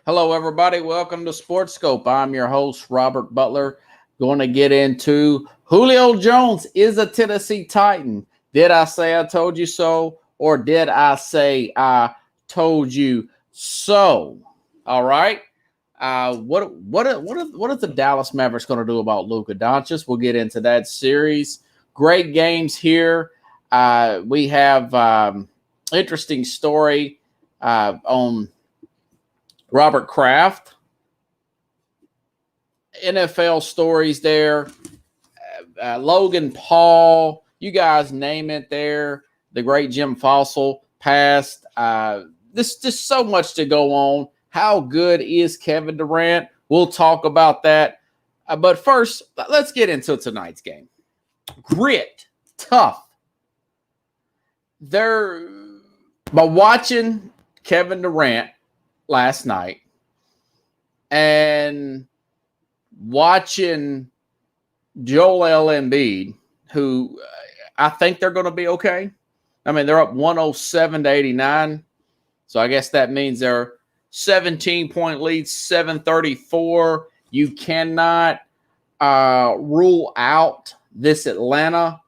Hello, everybody. Welcome to Sports Scope. I'm your host, Robert Butler. Going to get into Julio Jones is a Tennessee Titan. Did I say I told you so, or did I say I told you so? All right. What is the Dallas Mavericks going to do about Luka Doncic? We'll get into that series. Great games here. We have interesting story on Robert Kraft, NFL stories there, Logan Paul, you guys name it there. The great Jim Fossil passed. This just so much to go on. How good is Kevin Durant? We'll talk about that. But first, let's get into tonight's game. Grit, tough. By watching Kevin Durant last night and watching Joel Embiid, who I think they're going to be okay. I mean, they're up 107-89. So I guess that means they're 17-point lead, 734. You cannot rule out this Atlanta.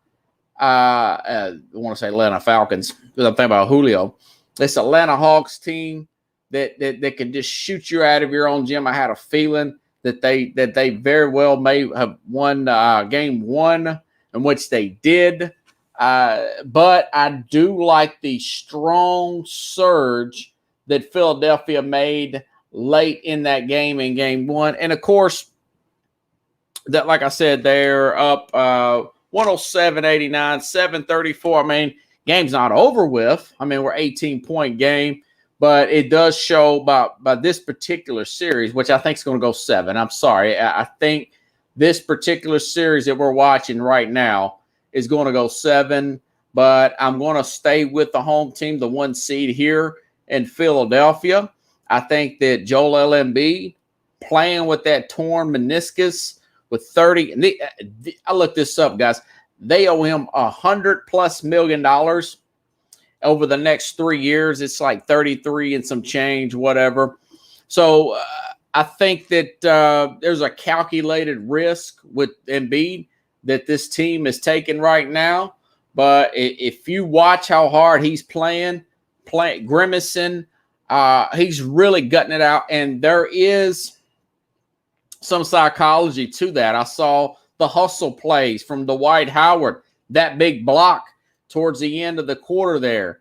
I want to say Atlanta Falcons because I'm thinking about Julio. This Atlanta Hawks team that can just shoot you out of your own gym. I had a feeling that they very well may have won game one, in which they did. But I do like the strong surge that Philadelphia made late in that game in game one. And, of course, that, like I said, they're up 107-89, 734. I mean, game's not over with. I mean, we're 18-point game. But it does show by this particular series, which I think is going to go 7. I'm sorry. I think this particular series that we're watching right now is going to go 7. But I'm going to stay with the home team, the 1 seed here in Philadelphia. I think that Joel Embiid playing with that torn meniscus with 30. I looked this up, guys. They owe him $100+ million. Over the next 3 years, it's like 33 and some change, whatever. So I think that there's a calculated risk with Embiid that this team is taking right now. But if you watch how hard he's playing grimacing, he's really gutting it out. And there is some psychology to that. I saw the hustle plays from Dwight Howard, that big block towards the end of the quarter there.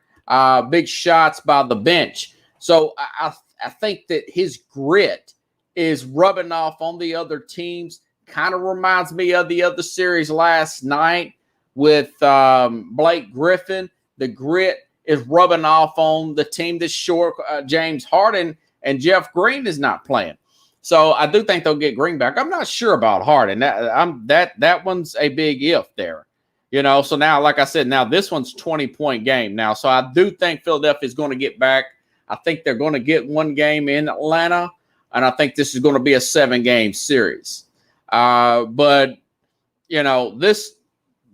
Big shots by the bench. So I think that his grit is rubbing off on the other teams. Kind of reminds me of the other series last night with Blake Griffin. The grit is rubbing off on the team that's short. James Harden and Jeff Green is not playing. So I do think they'll get Green back. I'm not sure about Harden. That one's a big if there. You know, so now, like I said, now this one's 20-point game now. So I do think Philadelphia is going to get back. I think they're going to get one game in Atlanta, and I think this is going to be a 7-game series. But, you know, this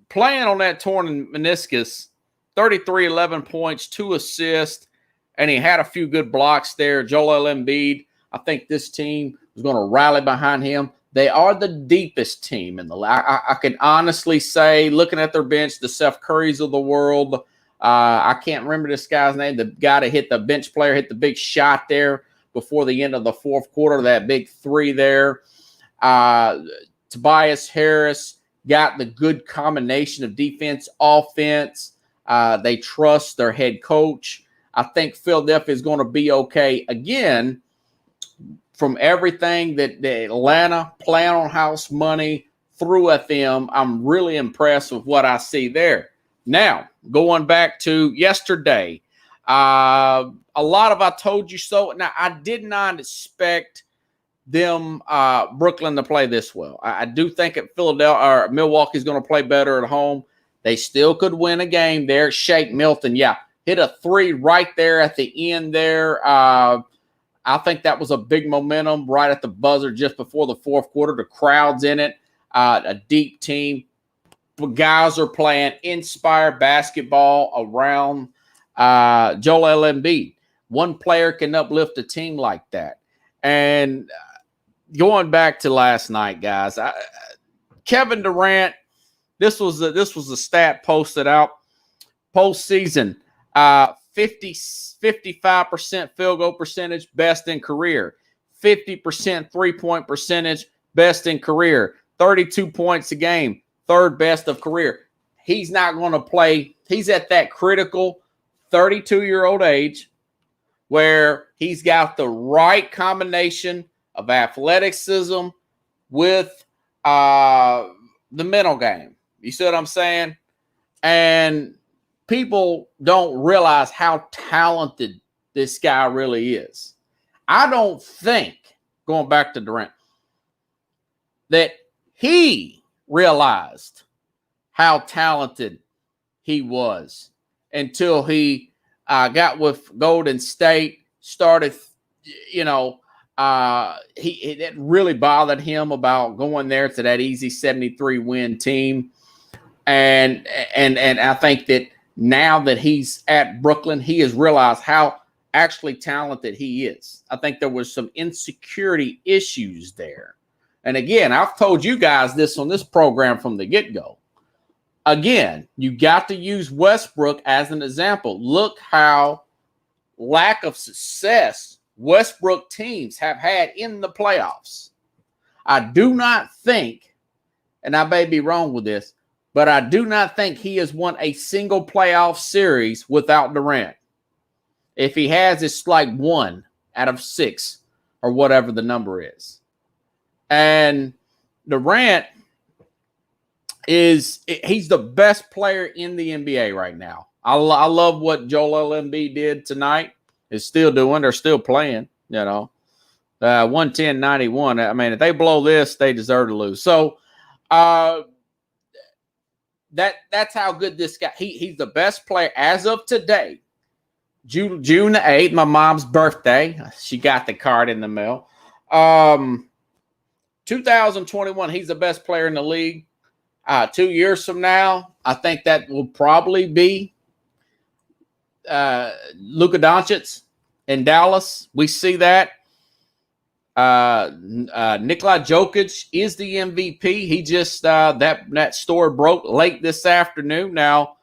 playing on that torn meniscus, 33, 11 points, 2 assists, and he had a few good blocks there. Joel Embiid, I think this team is going to rally behind him. They are the deepest team in the league. I can honestly say, looking at their bench, the Steph Currys of the world, I can't remember this guy's name. The guy that hit the bench player, hit the big shot there before the end of the fourth quarter, that big 3 there. Tobias Harris got the good combination of defense, offense. They trust their head coach. I think Philadelphia is going to be okay again. From everything that the Atlanta plan on house money threw at them, I'm really impressed with what I see there. Now, going back to yesterday, a lot of I told you so. Now, I did not expect them, Brooklyn, to play this well. I do think that Philadelphia or Milwaukee is going to play better at home. They still could win a game there. Shake Milton, hit a 3 right there at the end there. I think that was a big momentum right at the buzzer just before the fourth quarter. The crowd's in it. A deep team. Guys are playing inspired basketball around Joel Embiid. One player can uplift a team like that. And going back to last night, guys, Kevin Durant, this was a stat posted out postseason. 55% field goal percentage, best in career. 50% three-point percentage, best in career. 32 points a game, third best of career. He's not going to play. He's at that critical 32-year-old age where he's got the right combination of athleticism with the mental game. You see what I'm saying? And people don't realize how talented this guy really is. I don't think, going back to Durant, that he realized how talented he was until he got with Golden State, started, it really bothered him about going there to that easy 73-win team. And I think that now that he's at Brooklyn, he has realized how actually talented he is. I think there was some insecurity issues there. And again, I've told you guys this on this program from the get-go. Again, you got to use Westbrook as an example. Look how lack of success Westbrook teams have had in the playoffs. I do not think, and I may be wrong with this, but I do not think he has won a single playoff series without Durant. If he has, it's like 1 out of 6 or whatever the number is. And Durant he's the best player in the NBA right now. I love what Joel Embiid did tonight. Is still doing. They're still playing, 110-91. I mean, if they blow this, they deserve to lose. So that's how good this guy. He's the best player as of today. June the 8th, my mom's birthday. She got the card in the mail. 2021, he's the best player in the league. 2 years from now, I think that will probably be Luka Doncic in Dallas. We see that. Nikola Jokic is the MVP. He just that story broke late this afternoon. Now,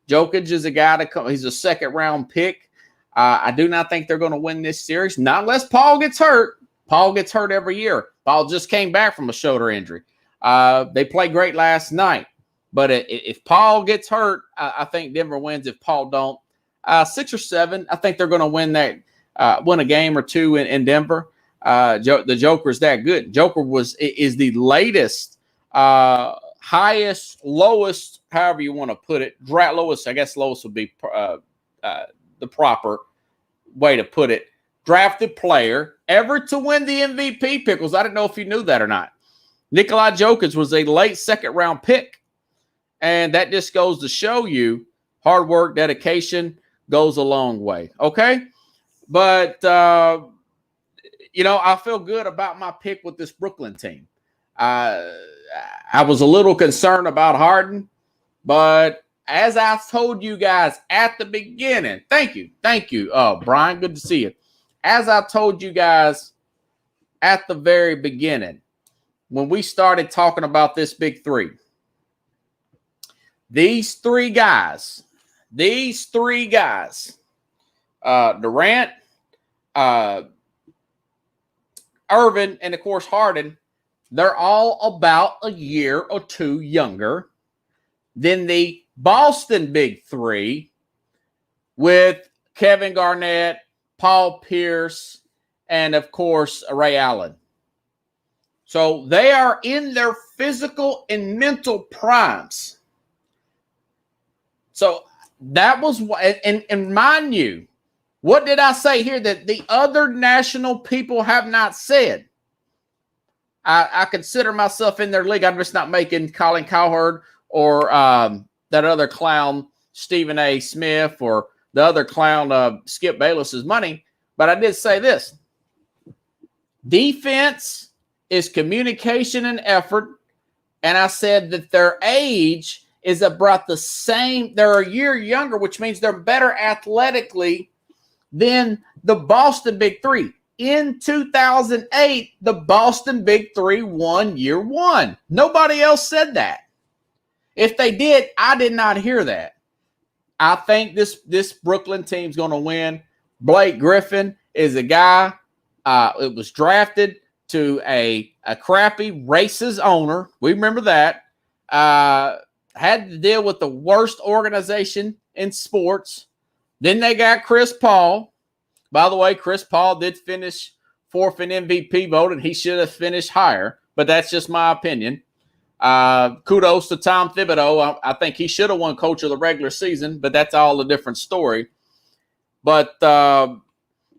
Jokic is a guy to come. He's a second-round pick. I do not think they're going to win this series, not unless Paul gets hurt. Paul gets hurt every year. Paul just came back from a shoulder injury. They played great last night. But if Paul gets hurt, I think Denver wins. If Paul don't, 6 or 7, I think they're going to win that, win a game or two in Denver. The Joker is that good. Joker is the latest, highest, lowest, however you want to put it. Lowest, I guess lowest would be the proper way to put it. Drafted player ever to win the MVP, Pickles. I didn't know if you knew that or not. Nikola Jokic was a late second-round pick. And that just goes to show you hard work, dedication goes a long way. Okay? But, I feel good about my pick with this Brooklyn team. I was a little concerned about Harden, but as I told you guys at the beginning, thank you, Brian, good to see you. As I told you guys at the very beginning, when we started talking about this big three, these three guys, Durant, Irvin, and of course Harden, they're all about a year or two younger than the Boston big three with Kevin Garnett, Paul Pierce, and of course Ray Allen. So they are in their physical and mental primes. So that was what, and mind you, what did I say here that the other national people have not said? I consider myself in their league. I'm just not making Colin Cowherd or that other clown, Stephen A. Smith, or the other clown, Skip Bayless's money. But I did say this. Defense is communication and effort. And I said that their age is about the same. They're a year younger, which means they're better athletically than the Boston big three. in 2008, the Boston Big Three won year one. Nobody else said that. If they did, I did not hear that. I think this Brooklyn team's going to win. Blake Griffin is a guy. It was drafted to a crappy racist owner. We remember that. Had to deal with the worst organization in sports. Then they got Chris Paul. By the way, Chris Paul did finish fourth in MVP vote, and he should have finished higher. But that's just my opinion. Kudos to Tom Thibodeau. I think he should have won coach of the regular season, but that's all a different story. But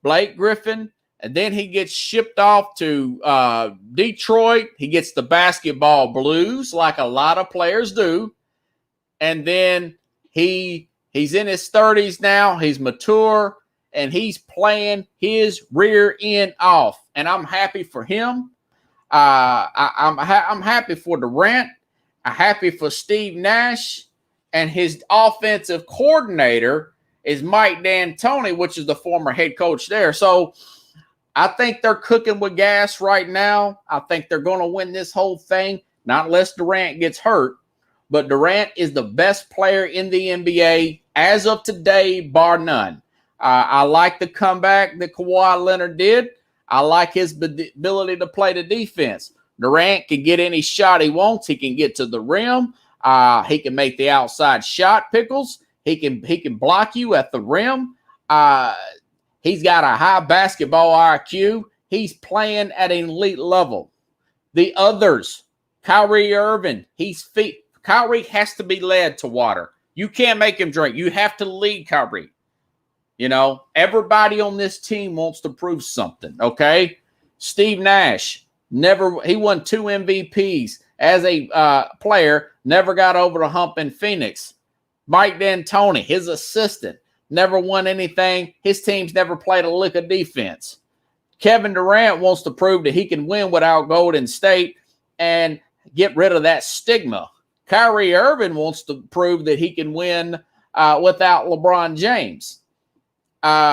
Blake Griffin, and then he gets shipped off to Detroit. He gets the basketball blues like a lot of players do. And then he's in his 30s now. He's mature, and he's playing his rear end off. And I'm happy for him. I'm happy for Durant. I'm happy for Steve Nash, and his offensive coordinator is Mike D'Antoni, which is the former head coach there. So I think they're cooking with gas right now. I think they're going to win this whole thing, not unless Durant gets hurt. But Durant is the best player in the NBA as of today, bar none. I like the comeback that Kawhi Leonard did. I like his ability to play the defense. Durant can get any shot he wants. He can get to the rim. He can make the outside shot, Pickles. He can block you at the rim. He's got a high basketball IQ. He's playing at an elite level. The others, Kyrie Irving, Kyrie has to be led to water. You can't make him drink. You have to lead Kyrie. You know, everybody on this team wants to prove something, okay? Steve Nash, he won 2 MVPs as a player, never got over the hump in Phoenix. Mike D'Antoni, his assistant, never won anything. His team's never played a lick of defense. Kevin Durant wants to prove that he can win without Golden State and get rid of that stigma. Kyrie Irving wants to prove that he can win without LeBron James.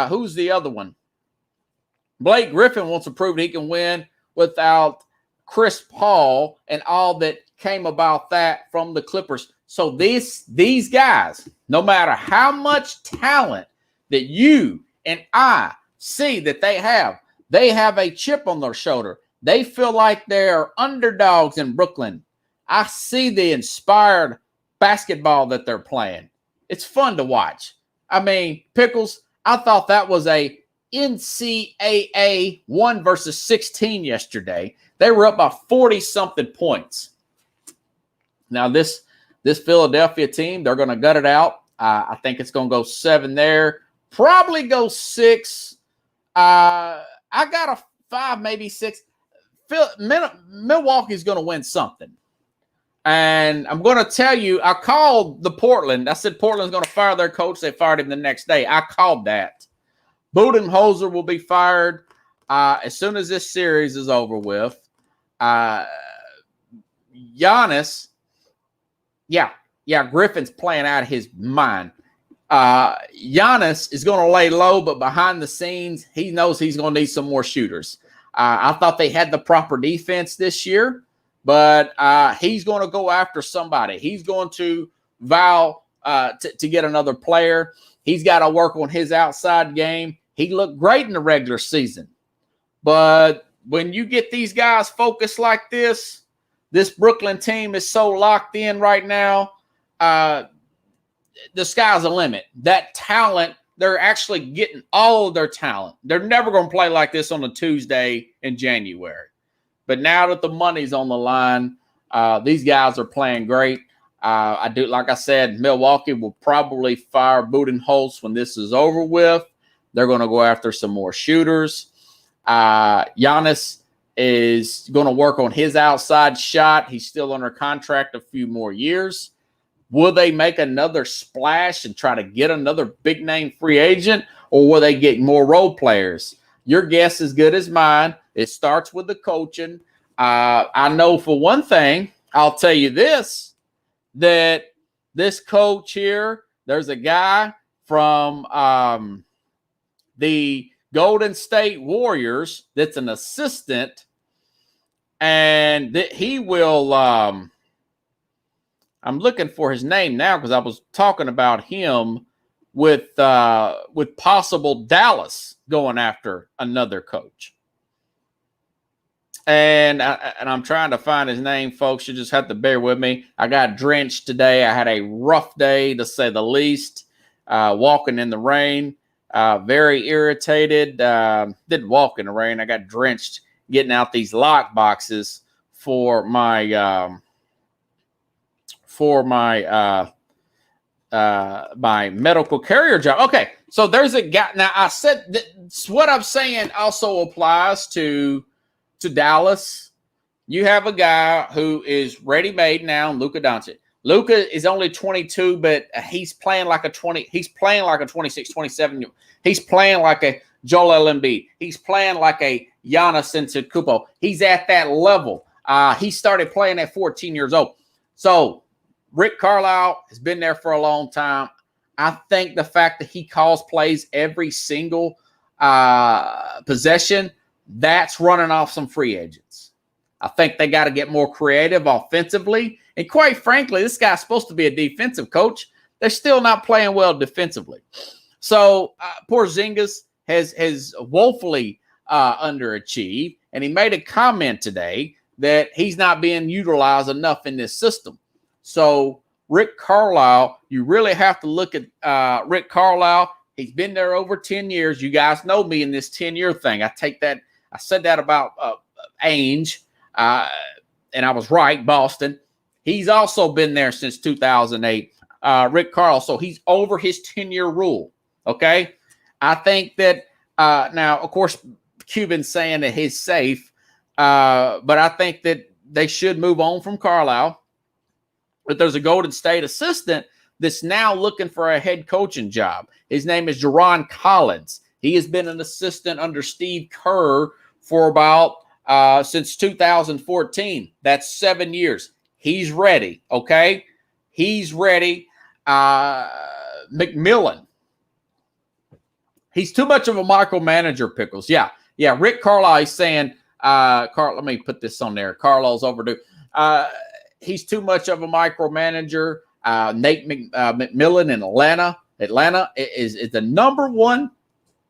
Who's the other one? Blake Griffin wants to prove that he can win without Chris Paul and all that came about that from the Clippers. So these guys, no matter how much talent that you and I see that they have a chip on their shoulder. They feel like they're underdogs in Brooklyn. I see the inspired basketball that they're playing. It's fun to watch. I mean, Pickles, I thought that was a NCAA 1 versus 16 yesterday. They were up by 40-something points. Now, this Philadelphia team, they're going to gut it out. I think it's going to go 7 there. Probably go 6. I got a 5, maybe 6. Milwaukee's going to win something. And I'm going to tell you, I called Portland. I said Portland's going to fire their coach. They fired him the next day. I called that. Budenholzer will be fired as soon as this series is over with. Giannis, Griffin's playing out of his mind. Giannis is going to lay low, but behind the scenes, he knows he's going to need some more shooters. I thought they had the proper defense this year. But he's going to go after somebody. He's going to vow to get another player. He's got to work on his outside game. He looked great in the regular season. But when you get these guys focused like this Brooklyn team is so locked in right now, the sky's the limit. That talent, they're actually getting all of their talent. They're never going to play like this on a Tuesday in January. But now that the money's on the line, these guys are playing great. Like I said, Milwaukee will probably fire Budenholzer when this is over with. They're going to go after some more shooters. Giannis is going to work on his outside shot. He's still under contract a few more years. Will they make another splash and try to get another big-name free agent, or will they get more role players? Your guess is good as mine. It starts with the coaching. I know for one thing, I'll tell you this, that this coach here, there's a guy from the Golden State Warriors that's an assistant, and that he will I'm looking for his name now because I was talking about him with possible Dallas going after another coach. And I'm trying to find his name, folks. You just have to bear with me. I got drenched today. I had a rough day, to say the least, walking in the rain. Very irritated. Didn't walk in the rain. I got drenched getting out these lock boxes for my my medical carrier job. Okay, so there's a guy. Now I said what I'm saying also applies to Dallas. You have a guy who is ready-made now, Luka Doncic. Luka is only 22, but he's playing like a 20. He's playing like a 26, 27. He's playing like a Joel Embiid. He's playing like a Giannis Antetokounmpo. He's at that level. He started playing at 14 years old. So Rick Carlisle has been there for a long time. I think the fact that he calls plays every single possession, that's running off some free agents. I think they got to get more creative offensively. And quite frankly, this guy's supposed to be a defensive coach. They're still not playing well defensively. So Porzingis has woefully underachieved. And he made a comment today that he's not being utilized enough in this system. So Rick Carlisle, you really have to look at Rick Carlisle. He's been there over 10 years. You guys know me in this 10-year thing. I said that about Ainge, and I was right, Boston. He's also been there since 2008, Rick Carlisle. So he's over his 10-year rule, okay? I think that now, of course, Cuban's saying that he's safe, but I think that they should move on from Carlisle. But there's a Golden State assistant that's now looking for a head coaching job. His name is Jerron Collins. He has been an assistant under Steve Kerr for about since 2014. That's 7 years. He's ready, okay? He's ready. McMillan. He's too much of a micromanager, Pickles. Yeah. Rick Carlisle is saying, let me put this on there. Carlisle's overdue. He's too much of a micromanager. Nate McMillan in Atlanta. Atlanta is the number one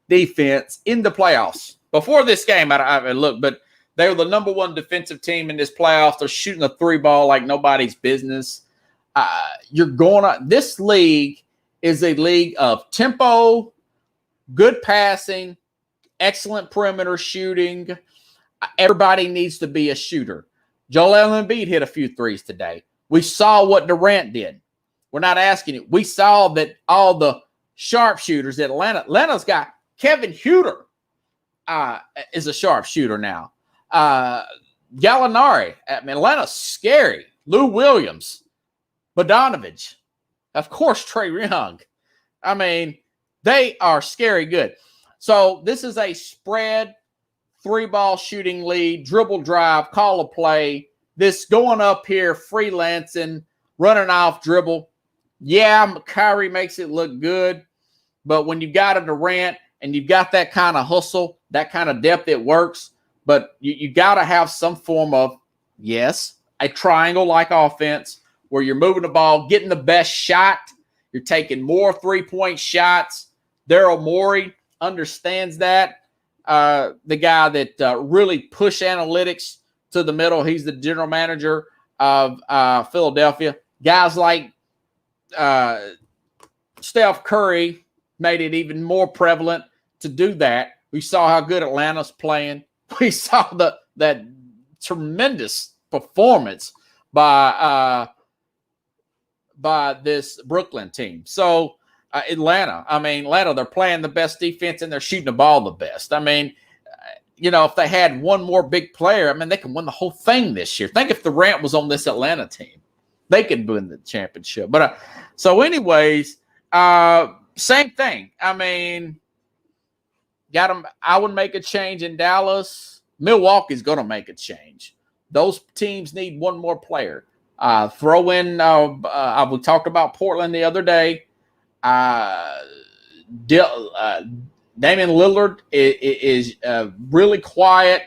defense in the playoffs. Before this game, I haven't looked, but they were the number one defensive team in this playoffs. They're shooting a three ball like nobody's business. This league is a league of tempo, good passing, excellent perimeter shooting. Everybody needs to be a shooter. Joel Embiid hit a few threes today. We saw what Durant did. We're not asking it. We saw that all the sharpshooters at Atlanta's got Kevin Huerter is a sharpshooter now. Gallinari. Atlanta's scary. Lou Williams. Bogdanovich. Of course, Trae Young. They are scary good. So this is a spread, three-ball shooting lead, dribble drive, call a play. This going up here, freelancing, running off dribble. Yeah, Kyrie makes it look good. But when you got a Durant and you've got that kind of hustle, that kind of depth, it works. But you got to have some form of, yes, a triangle-like offense where you're moving the ball, getting the best shot. You're taking more three-point shots. Daryl Morey understands that. The guy that really pushed analytics to the middle. He's the general manager of Philadelphia. Guys like Steph Curry made it even more prevalent to do that. We saw how good Atlanta's playing. We saw that tremendous performance by this Brooklyn team. So Atlanta, they're playing the best defense and they're shooting the ball the best. If they had one more big player, they can win the whole thing this year. Think if Durant was on this Atlanta team, they could win the championship. But so anyways, same thing. Got them. I would make a change in Dallas. Milwaukee's going to make a change. Those teams need one more player. Throw in. We talked about Portland the other day. Damian Lillard is really quiet.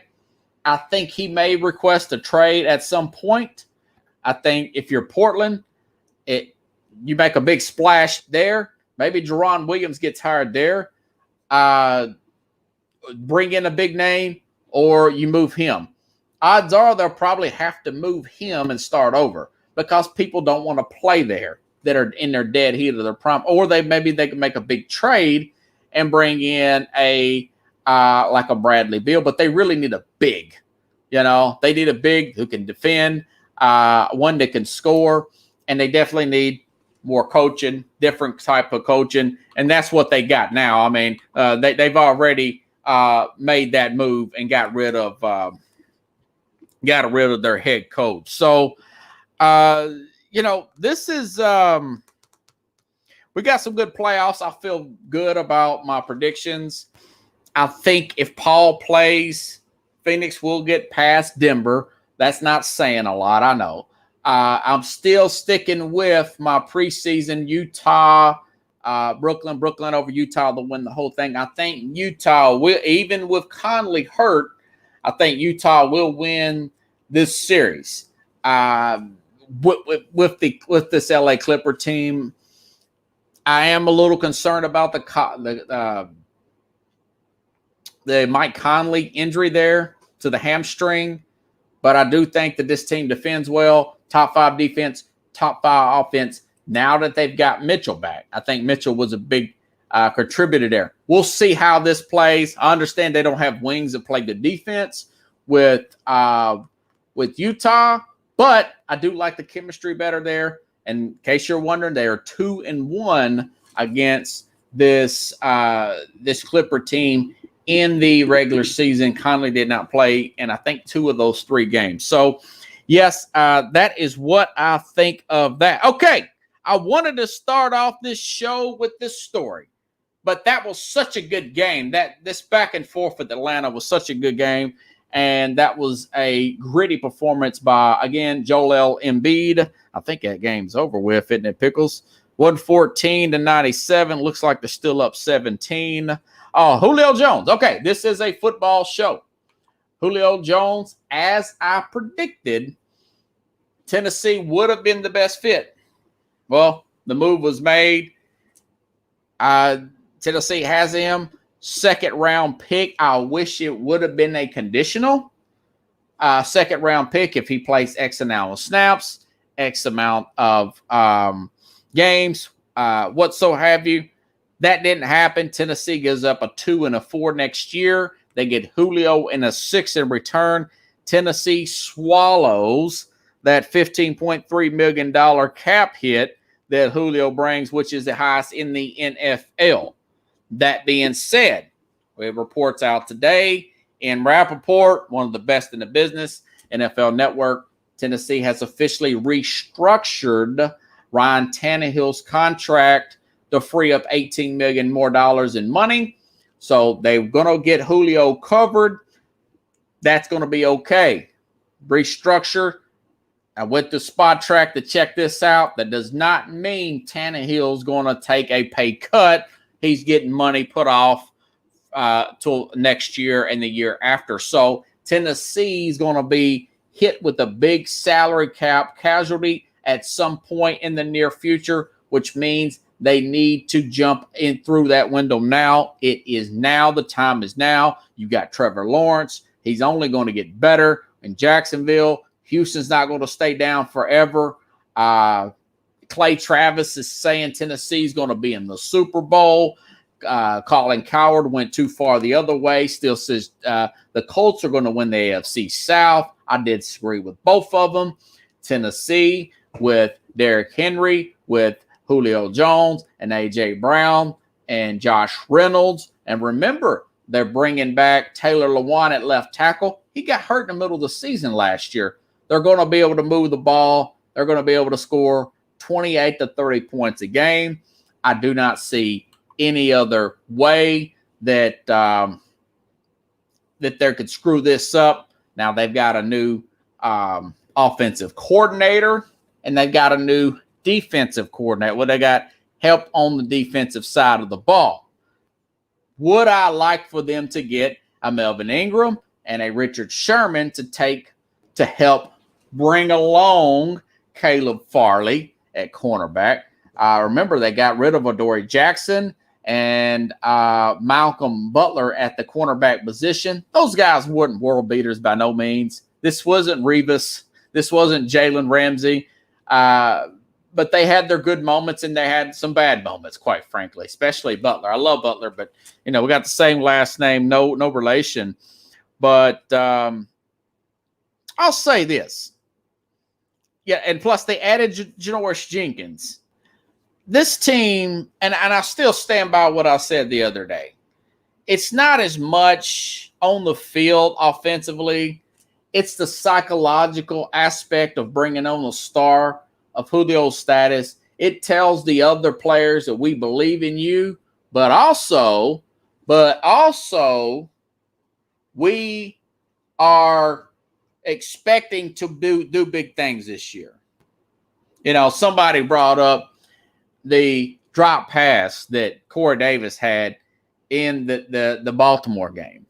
I think he may request a trade at some point. I think if you're Portland, you make a big splash there. Maybe Jerron Williams gets hired there. Bring in a big name, or you move him. Odds are they'll probably have to move him and start over because people don't want to play there that are in their dead heat of their prime. Or maybe they can make a big trade and bring in like a Bradley Beal, but they really need a big. They need a big who can defend, one that can score, and they definitely need more coaching, different type of coaching, and that's what they got now. I mean, they've already made that move and got rid of their head coach. So, this is we got some good playoffs. I feel good about my predictions. I think if Paul plays, Phoenix will get past Denver. That's not saying a lot, I know. I'm still sticking with my preseason Utah, Brooklyn over Utah to win the whole thing. I think Utah will, even with Conley hurt, I think Utah will win this series. With this LA Clipper team, I am a little concerned about the Mike Conley injury there to the hamstring, but I do think that this team defends well. Top 5 defense, top 5 offense. Now that they've got Mitchell back, I think Mitchell was a big contributor there. We'll see how this plays. I understand they don't have wings that play good defense with Utah, but I do like the chemistry better there. And in case you're wondering, they are 2-1 against this Clipper team in the regular season. Conley did not play in, I think, 2 of those 3 games. So, yes, that is what I think of that. Okay, I wanted to start off this show with this story, but that was such a good game. This back and forth with Atlanta was such a good game, and that was a gritty performance by, again, Joel Embiid. I think that game's over with, isn't it, Pickles? 114-97. Looks like they're still up 17. Oh, Julio Jones. Okay, this is a football show. Julio Jones, as I predicted, Tennessee would have been the best fit. Well, the move was made. Tennessee has him. 2nd-round pick. I wish it would have been a conditional 2nd-round pick if he plays X amount of snaps, X amount of games, what so have you. That didn't happen. Tennessee gives up a 2 and a 4 next year. They get Julio and a 6 in return. Tennessee swallows that $15.3 million cap hit that Julio brings, which is the highest in the NFL. That being said, we have reports out today in Rappaport, one of the best in the business, NFL Network. Tennessee has officially restructured Ryan Tannehill's contract to free up $18 million more in money. So they're going to get Julio covered. That's going to be okay. Restructure. I went to Spot Track to check this out. That does not mean Tannehill's going to take a pay cut. He's getting money put off till next year and the year after. So Tennessee's going to be hit with a big salary cap casualty at some point in the near future, which means they need to jump in through that window now. It is now. The time is now. You got Trevor Lawrence. He's only going to get better in Jacksonville. Houston's not going to stay down forever. Clay Travis is saying Tennessee's going to be in the Super Bowl. Colin Cowherd went too far the other way. Still says the Colts are going to win the AFC South. I did disagree with both of them. Tennessee with Derrick Henry, with Julio Jones and A.J. Brown and Josh Reynolds. And remember, they're bringing back Taylor Lewan at left tackle. He got hurt in the middle of the season last year. They're going to be able to move the ball. They're going to be able to score 28 to 30 points a game. I do not see any other way that that they could screw this up. Now, they've got a new offensive coordinator, and they've got a new defensive coordinator. Well, they got help on the defensive side of the ball. Would I like for them to get a Melvin Ingram and a Richard Sherman to help bring along Caleb Farley at cornerback? Remember, they got rid of Adoree Jackson and Malcolm Butler at the cornerback position. Those guys weren't world beaters by no means. This wasn't Revis. This wasn't Jalen Ramsey. But they had their good moments and they had some bad moments, quite frankly, especially Butler. I love Butler, but, we got the same last name, no relation. But I'll say this. Yeah, and plus they added Janoris Jenkins. This team, and I still stand by what I said the other day, it's not as much on the field offensively. It's the psychological aspect of bringing on a star of Julio's status. It tells the other players that we believe in you, but also we are expecting to do big things this year. Somebody brought up the drop pass that Corey Davis had in the Baltimore game.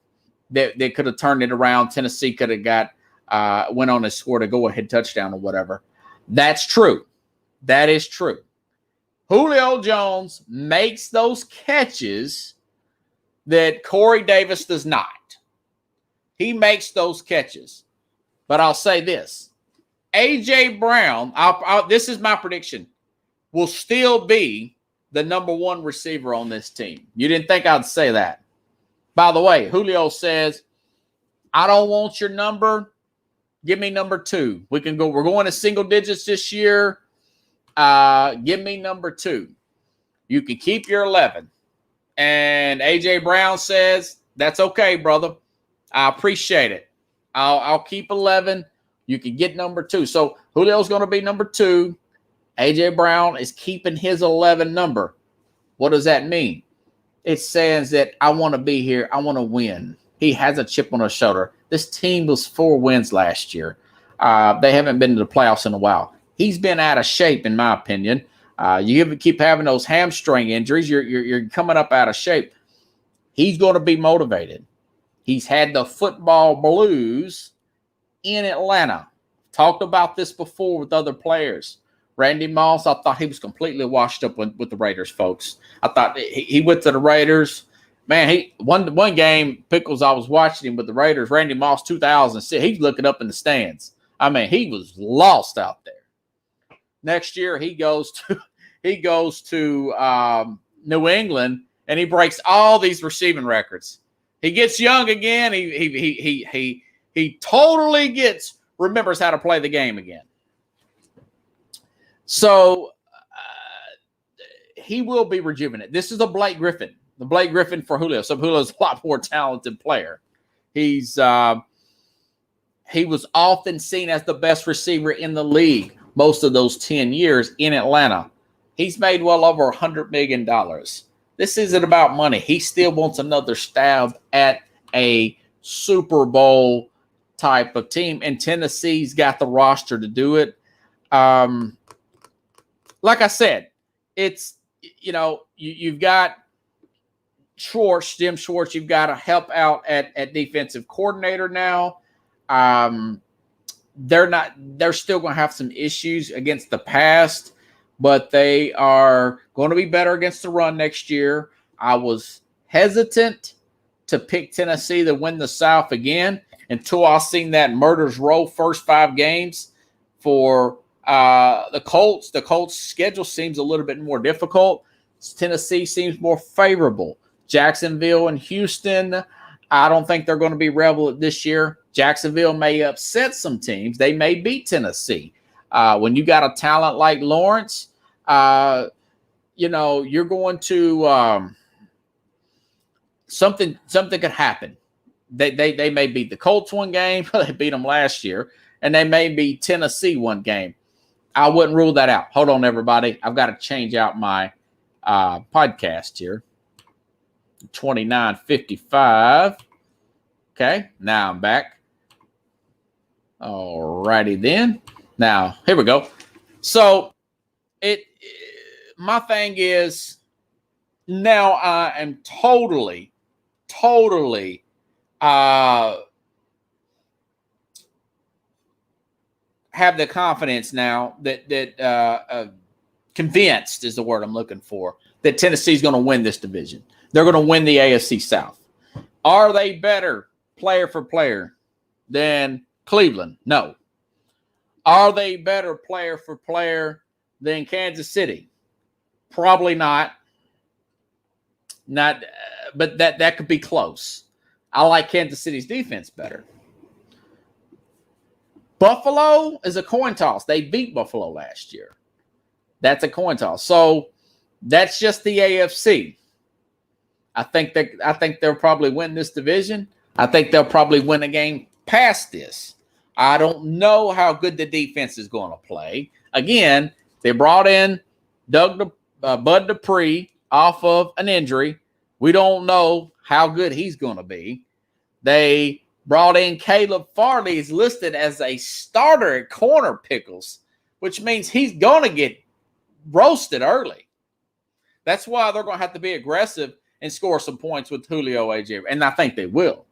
They could have turned it around. Tennessee could have went on and scored a go-ahead touchdown or whatever. That's true. That is true. Julio Jones makes those catches that Corey Davis does not. He makes those catches. But I'll say this. A.J. Brown, this is my prediction, will still be the number one receiver on this team. You didn't think I'd say that. By the way, Julio says, I don't want your number. Give me number 2. We're going to single digits this year. Give me number 2. You can keep your 11. And A.J. Brown says, that's okay, brother. I appreciate it. I'll keep 11. You can get number 2. So Julio's going to be number 2. A.J. Brown is keeping his 11 number. What does that mean? It says that I want to be here. I want to win. He has a chip on his shoulder. This team was 4 wins last year. They haven't been to the playoffs in a while. He's been out of shape, in my opinion. You keep having those hamstring injuries. You're coming up out of shape. He's going to be motivated. He's had the football blues in Atlanta. Talked about this before with other players. Randy Moss, I thought he was completely washed up with the Raiders, folks. I thought he went to the Raiders. Man, one game, Pickles, I was watching him with the Raiders, Randy Moss, 2006. He's looking up in the stands. I mean, he was lost out there. Next year, he goes to New England, and he breaks all these receiving records. He gets young again. He totally remembers how to play the game again. So he will be rejuvenated. This is a Blake Griffin. The Blake Griffin for Julio. So Julio's a lot more talented player. He was often seen as the best receiver in the league most of those 10 years in Atlanta. He's made well over $100 million. This isn't about money. He still wants another stab at a Super Bowl type of team, and Tennessee's got the roster to do it. Like I said, it's, you've got Jim Schwartz, you've got to help out at defensive coordinator now. They're still going to have some issues against the pass, but they are going to be better against the run next year. I was hesitant to pick Tennessee to win the South again until I seen that murder's row first 5 games for the Colts. The Colts' schedule seems a little bit more difficult. Tennessee seems more favorable. Jacksonville and Houston, I don't think they're going to be relevant this year. Jacksonville may upset some teams. They may beat Tennessee. When you got a talent like Lawrence, you're going to something could happen. They may beat the Colts one game. They beat them last year, and they may beat Tennessee one game. I wouldn't rule that out. Hold on, everybody. I've got to change out my podcast here. 29:55. Okay, now I'm back. All righty then. Now, here we go. So, my thing is, now I am totally totally have the confidence now that convinced is the word I'm looking for, that Tennessee's going to win this division. They're going to win the AFC South. Are they better player for player than Cleveland? No. Are they better player for player than Kansas City? Probably not. But that could be close. I like Kansas City's defense better. Buffalo is a coin toss. They beat Buffalo last year. That's a coin toss. So that's just the AFC. I think they'll probably win this division. I think they'll probably win a game past this. I don't know how good the defense is going to play. Again, they brought in Bud Dupree off of an injury. We don't know how good he's going to be. They brought in Caleb Farley. He's listed as a starter at corner pickles, which means he's going to get roasted early. That's why they're going to have to be aggressive and score some points with Julio AJ, and I think they will.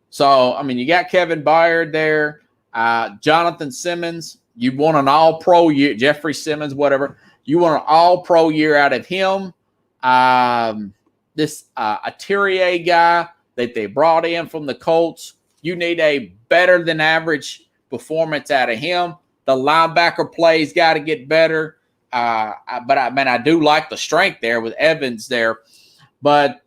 So, I mean, you got Kevin Byard there, Jonathan Simmons. You want an all-pro year, Jeffrey Simmons, whatever. You want an all-pro year out of him. This Atelier guy that they brought in from the Colts, you need a better-than-average performance out of him. The linebacker play's got to get better. But I do like the strength there with Evans there. But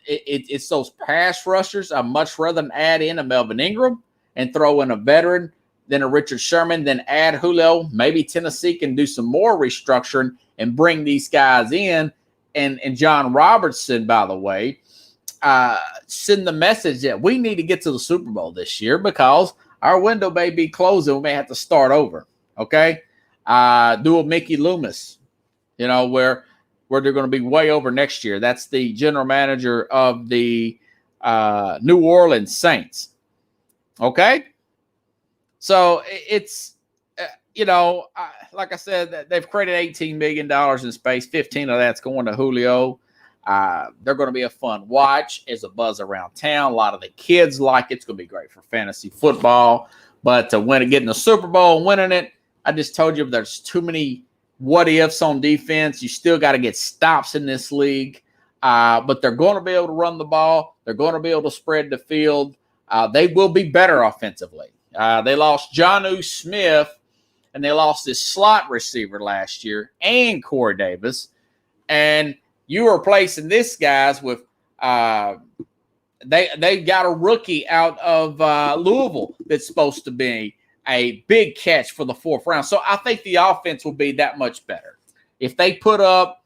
it's those pass rushers. I'd much rather add in a Melvin Ingram and throw in a veteran than a Richard Sherman, then add Julio. Maybe Tennessee can do some more restructuring and bring these guys in. And John Robertson, by the way, send the message that we need to get to the Super Bowl this year because our window may be closing. We may have to start over, okay? Do a Mickey Loomis, where they're going to be way over next year. That's the general manager of the New Orleans Saints. Okay? So it's, like I said, they've created $18 million in space. 15 of that's going to Julio. They're going to be a fun watch. There's a buzz around town. A lot of the kids like it. It's going to be great for fantasy football. But to getting the Super Bowl and winning it, I just told you there's too many what ifs on defense. You still got to get stops in this league. But they're going to be able to run the ball. They're going to be able to spread the field. They will be better offensively. They lost Jonnu Smith, and they lost this slot receiver last year and Corey Davis. And you are replacing this guys with they got a rookie out of Louisville that's supposed to be a big catch for the fourth round. So I think the offense will be that much better. If they put up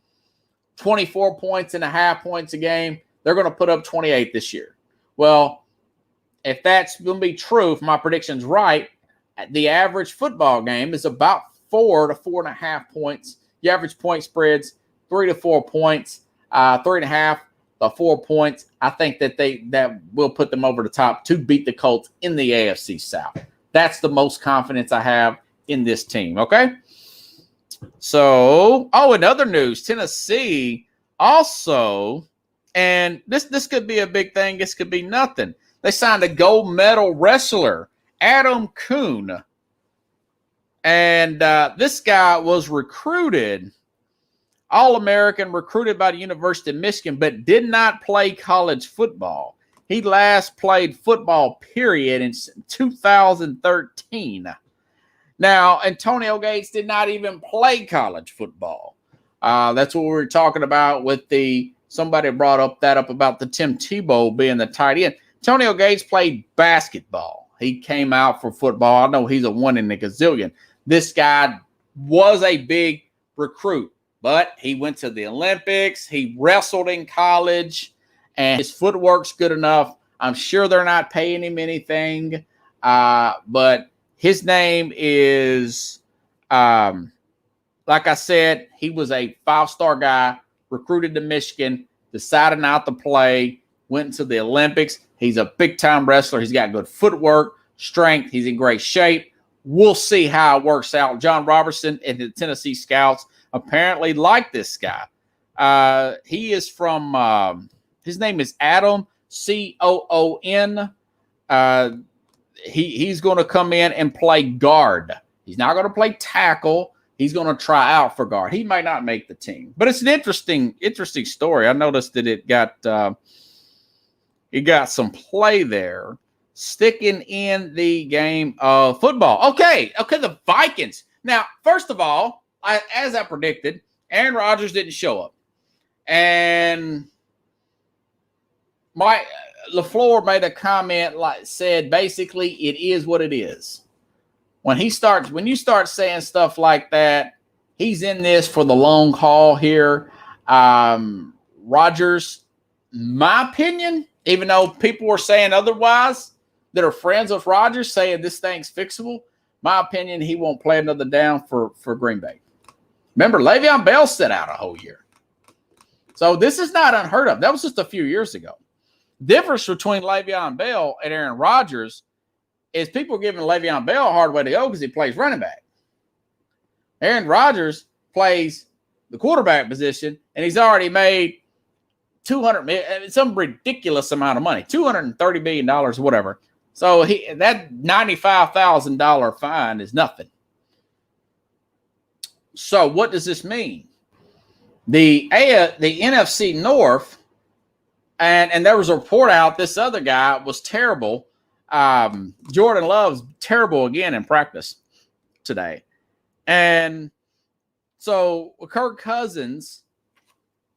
24 points and a half points a game, they're going to put up 28 this year. Well, if that's going to be true, if my prediction's right, the average football game is about 4 to 4.5 points. The average point spreads 3 to 4 points, 3.5 to 4 points. I think that will put them over the top to beat the Colts in the AFC South. That's the most confidence I have in this team, okay? So, in other news, Tennessee also, and this could be a big thing, this could be nothing. They signed a gold medal wrestler, Adam Kuhn. And this guy was recruited, All-American, recruited by the University of Michigan, but did not play college football. He last played football, period, in 2013. Now, Antonio Gates did not even play college football. That's what we were talking about with somebody brought up about the Tim Tebow being the tight end. Antonio Gates played basketball. He came out for football. I know he's a one in a gazillion. This guy was a big recruit, but he went to the Olympics. He wrestled in college. And his footwork's good enough. I'm sure they're not paying him anything. But his name is, like I said, he was a 5-star guy, recruited to Michigan, decided not to play, went into the Olympics. He's a big-time wrestler. He's got good footwork, strength. He's in great shape. We'll see how it works out. John Robertson and the Tennessee Scouts apparently like this guy. He is from His name is Adam Coon. He's going to come in and play guard. He's not going to play tackle. He's going to try out for guard. He might not make the team, but it's an interesting story. I noticed that it got some play there. Sticking in the game of football. Okay, the Vikings. Now, first of all, as I predicted, Aaron Rodgers didn't show up. And LaFleur made a comment said basically it is what it is. When you start saying stuff like that, he's in this for the long haul here. Rodgers, my opinion, even though people were saying otherwise, that are friends of Rodgers saying this thing's fixable, my opinion, he won't play another down for Green Bay. Remember, Le'Veon Bell sat out a whole year. So this is not unheard of. That was just a few years ago. Difference between Le'Veon Bell and Aaron Rodgers is people giving Le'Veon Bell a hard way to go because he plays running back. Aaron Rodgers plays the quarterback position, and he's already made some ridiculous amount of money, $230 million or whatever. So that $95,000 fine is nothing. So what does this mean? The NFC North, and there was a report out, this other guy was terrible. Jordan Love's terrible again in practice today. And so Kirk Cousins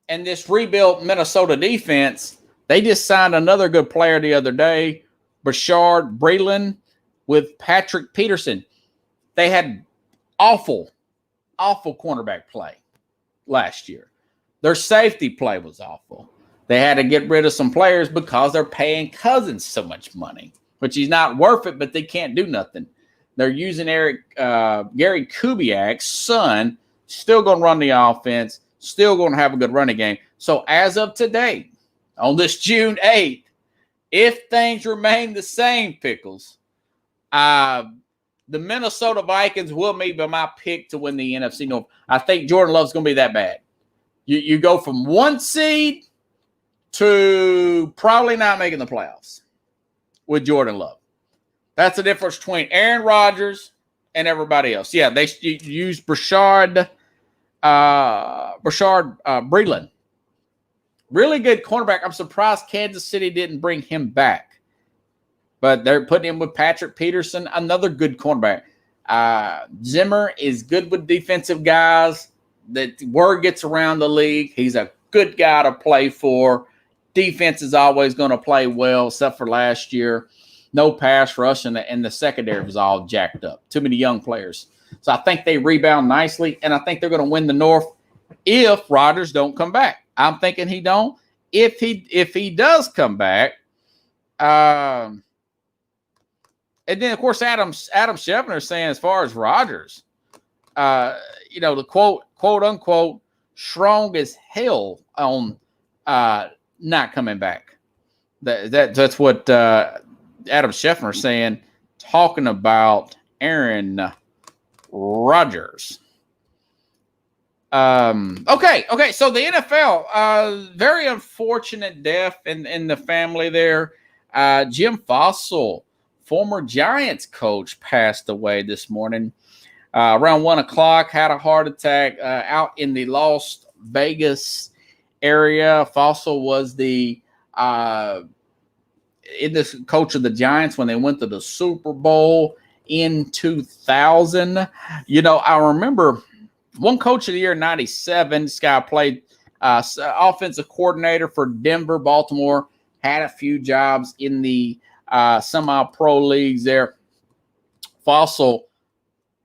and this rebuilt Minnesota defense, they just signed another good player the other day, Bashaud Breeland with Patrick Peterson. They had awful cornerback play last year. Their safety play was awful. They had to get rid of some players because they're paying Cousins so much money, which he's not worth it, but they can't do nothing. They're using Gary Kubiak's son, still going to run the offense, still going to have a good running game. So as of today, on this June 8th, if things remain the same, Pickles, the Minnesota Vikings will be my pick to win the NFC North. I think Jordan Love's going to be that bad. You go from 1 seed to probably not making the playoffs with Jordan Love. That's the difference between Aaron Rodgers and everybody else. Yeah, they used Bashaud Breeland. Really good cornerback. I'm surprised Kansas City didn't bring him back. But they're putting him with Patrick Peterson, another good cornerback. Zimmer is good with defensive guys. The word gets around the league. He's a good guy to play for. Defense is always going to play well, except for last year. No pass rush, and the secondary was all jacked up. Too many young players. So I think they rebound nicely, and I think they're going to win the North if Rodgers don't come back. I'm thinking he don't. If he does come back, and then, of course, Adam Scheffner saying as far as Rodgers, the quote unquote, strong as hell on not coming back. That's what Adam Scheffner saying, talking about Aaron Rodgers. Okay. So the NFL, very unfortunate death in the family there. Jim Fossil, former Giants coach, passed away this morning. Around 1 o'clock, had a heart attack out in the Las Vegas area. Fossil was the coach of the Giants when they went to the Super Bowl in 2000. I remember one coach of the year in 97. This guy played offensive coordinator for Denver, Baltimore, had a few jobs in the semi-pro leagues there. Fossil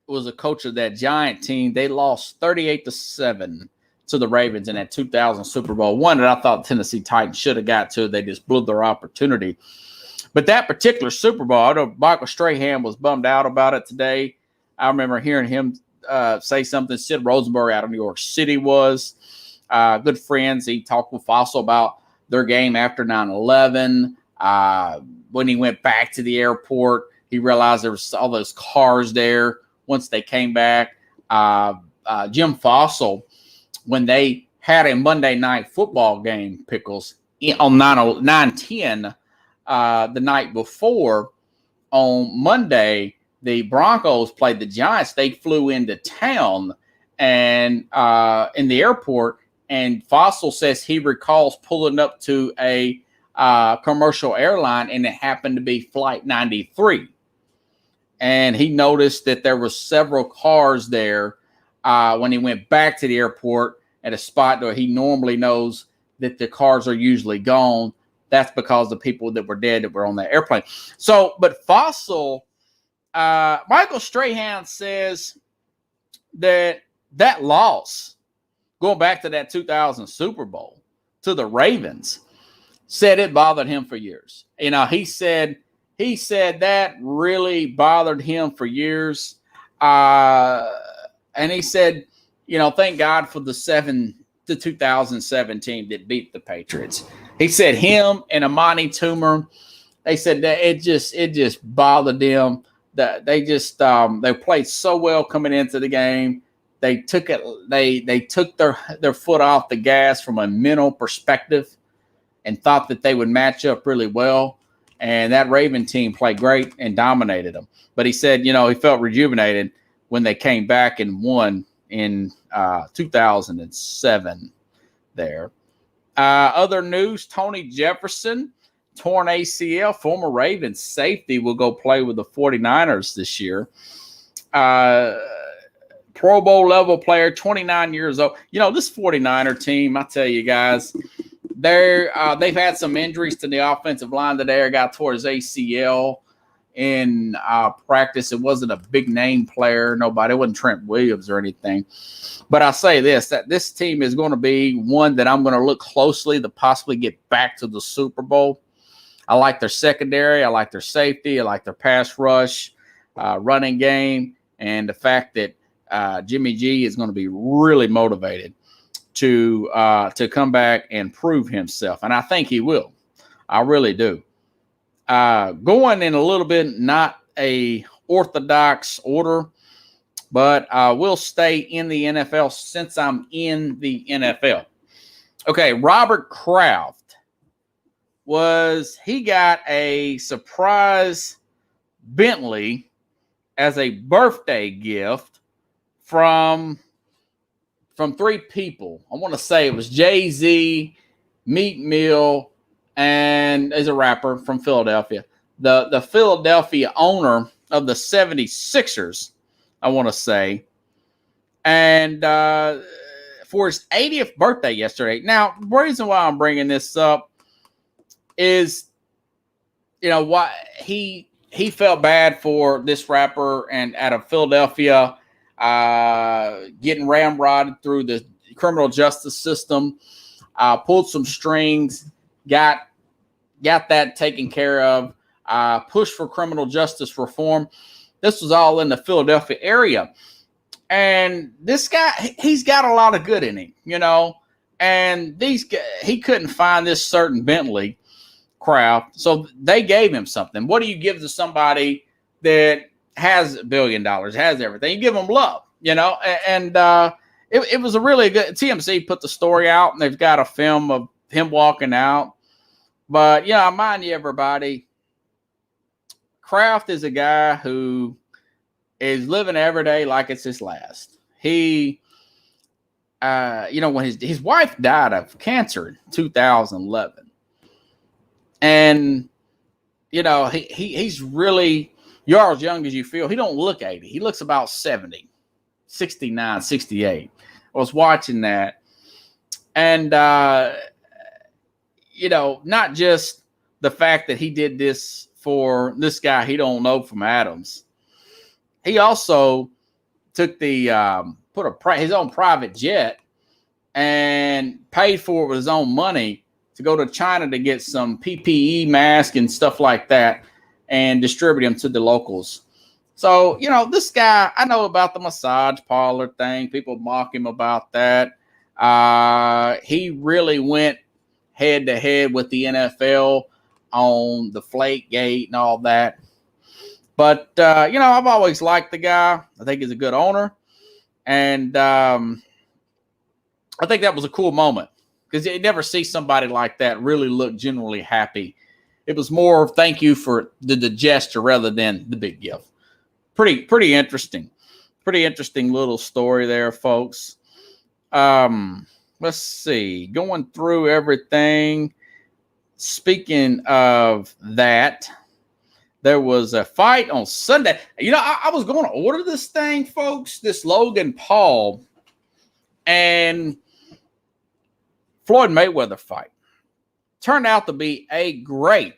was a coach of that Giant team. They lost 38-7 to the Ravens in that 2000 Super Bowl. One that I thought Tennessee Titans should have got to. They just blew their opportunity. But that particular Super Bowl, I know Michael Strahan was bummed out about it today. I remember hearing him say something. Sid Rosenberg out of New York City was good friends. He talked with Fossil about their game after 9/11. When he went back to the airport, he realized there was all those cars there. Once they came back, Jim Fossil, when they had a Monday night football game, Pickles, on 9/10 the night before. On Monday, the Broncos played the Giants. They flew into town and in the airport, and Fossil says he recalls pulling up to a commercial airline, and it happened to be Flight 93. And he noticed that there were several cars there when he went back to the airport at a spot where he normally knows that the cars are usually gone. That's because the people that were dead that were on that airplane. So, but Fossil, Michael Strahan says that loss, going back to that 2000 Super Bowl to the Ravens, said it bothered him for years. You know, he said that really bothered him for years. And he said, you know, thank God for the 2007 that beat the Patriots. He said him and Amani Toomer, they said that it just bothered them. That they just they played so well coming into the game. They took their foot off the gas from a mental perspective and thought that they would match up really well. And that Raven team played great and dominated them. But he said, you know, he felt rejuvenated when they came back and won in 2007 there. Other news, Tony Jefferson, torn ACL, former Ravens safety, will go play with the 49ers this year. Pro Bowl level player, 29 years old. You know, this 49er team, I tell you guys, they've had some injuries to the offensive line today. A guy tore his ACL in practice. It wasn't a big name player. Nobody. It wasn't Trent Williams or anything. But I say this, that this team is going to be one that I'm going to look closely to possibly get back to the Super Bowl. I like their secondary. I like their safety. I like their pass rush, running game, and the fact that Jimmy G is going to be really motivated to come back and prove himself. And I think he will. I really do. Going in a little bit, not a orthodox order, but we'll stay in the NFL since I'm in the NFL. Okay, Robert Kraft he got a surprise Bentley as a birthday gift from three people. I want to say it was Jay-Z, Meek Mill, and is a rapper from Philadelphia. The Philadelphia owner of the 76ers, I want to say. And for his 80th birthday yesterday. Now, the reason why I'm bringing this up is, you know, why he felt bad for this rapper and out of Philadelphia getting ramrodded through the criminal justice system, pulled some strings, got that taken care of, pushed for criminal justice reform. This was all in the Philadelphia area. And this guy, he's got a lot of good in him, you know. And he couldn't find this certain Bentley Kraft, so they gave him something. What do you give to somebody that has $1 billion, has everything? You give them love, you know. And it was a really good. TMZ put the story out, and they've got a film of him walking out. But yeah, mind you, everybody, Kraft is a guy who is living every day like it's his last. He, you know, when his wife died of cancer in 2011, and you know he's really, you're as young as you feel. He don't look 80. He looks about 70, 69, 68. I was watching that, and you know, not just the fact that he did this for this guy he don't know from Adams. He also took his own private jet and paid for it with his own money to go to China to get some PPE masks and stuff like that and distribute them to the locals. So, you know, this guy, I know about the massage parlor thing. People mock him about that. He really went head to head with the NFL on the Deflategate and all that. But, you know, I've always liked the guy. I think he's a good owner. And I think that was a cool moment. because you never see somebody like that really look genuinely happy. It was more thank you for the gesture rather than the big gift. Pretty interesting. Pretty interesting little story there, folks. Let's see. Going through everything. Speaking of that, there was a fight on Sunday. You know, I was going to order this thing, folks, this Logan Paul and Floyd Mayweather fight. Turned out to be a great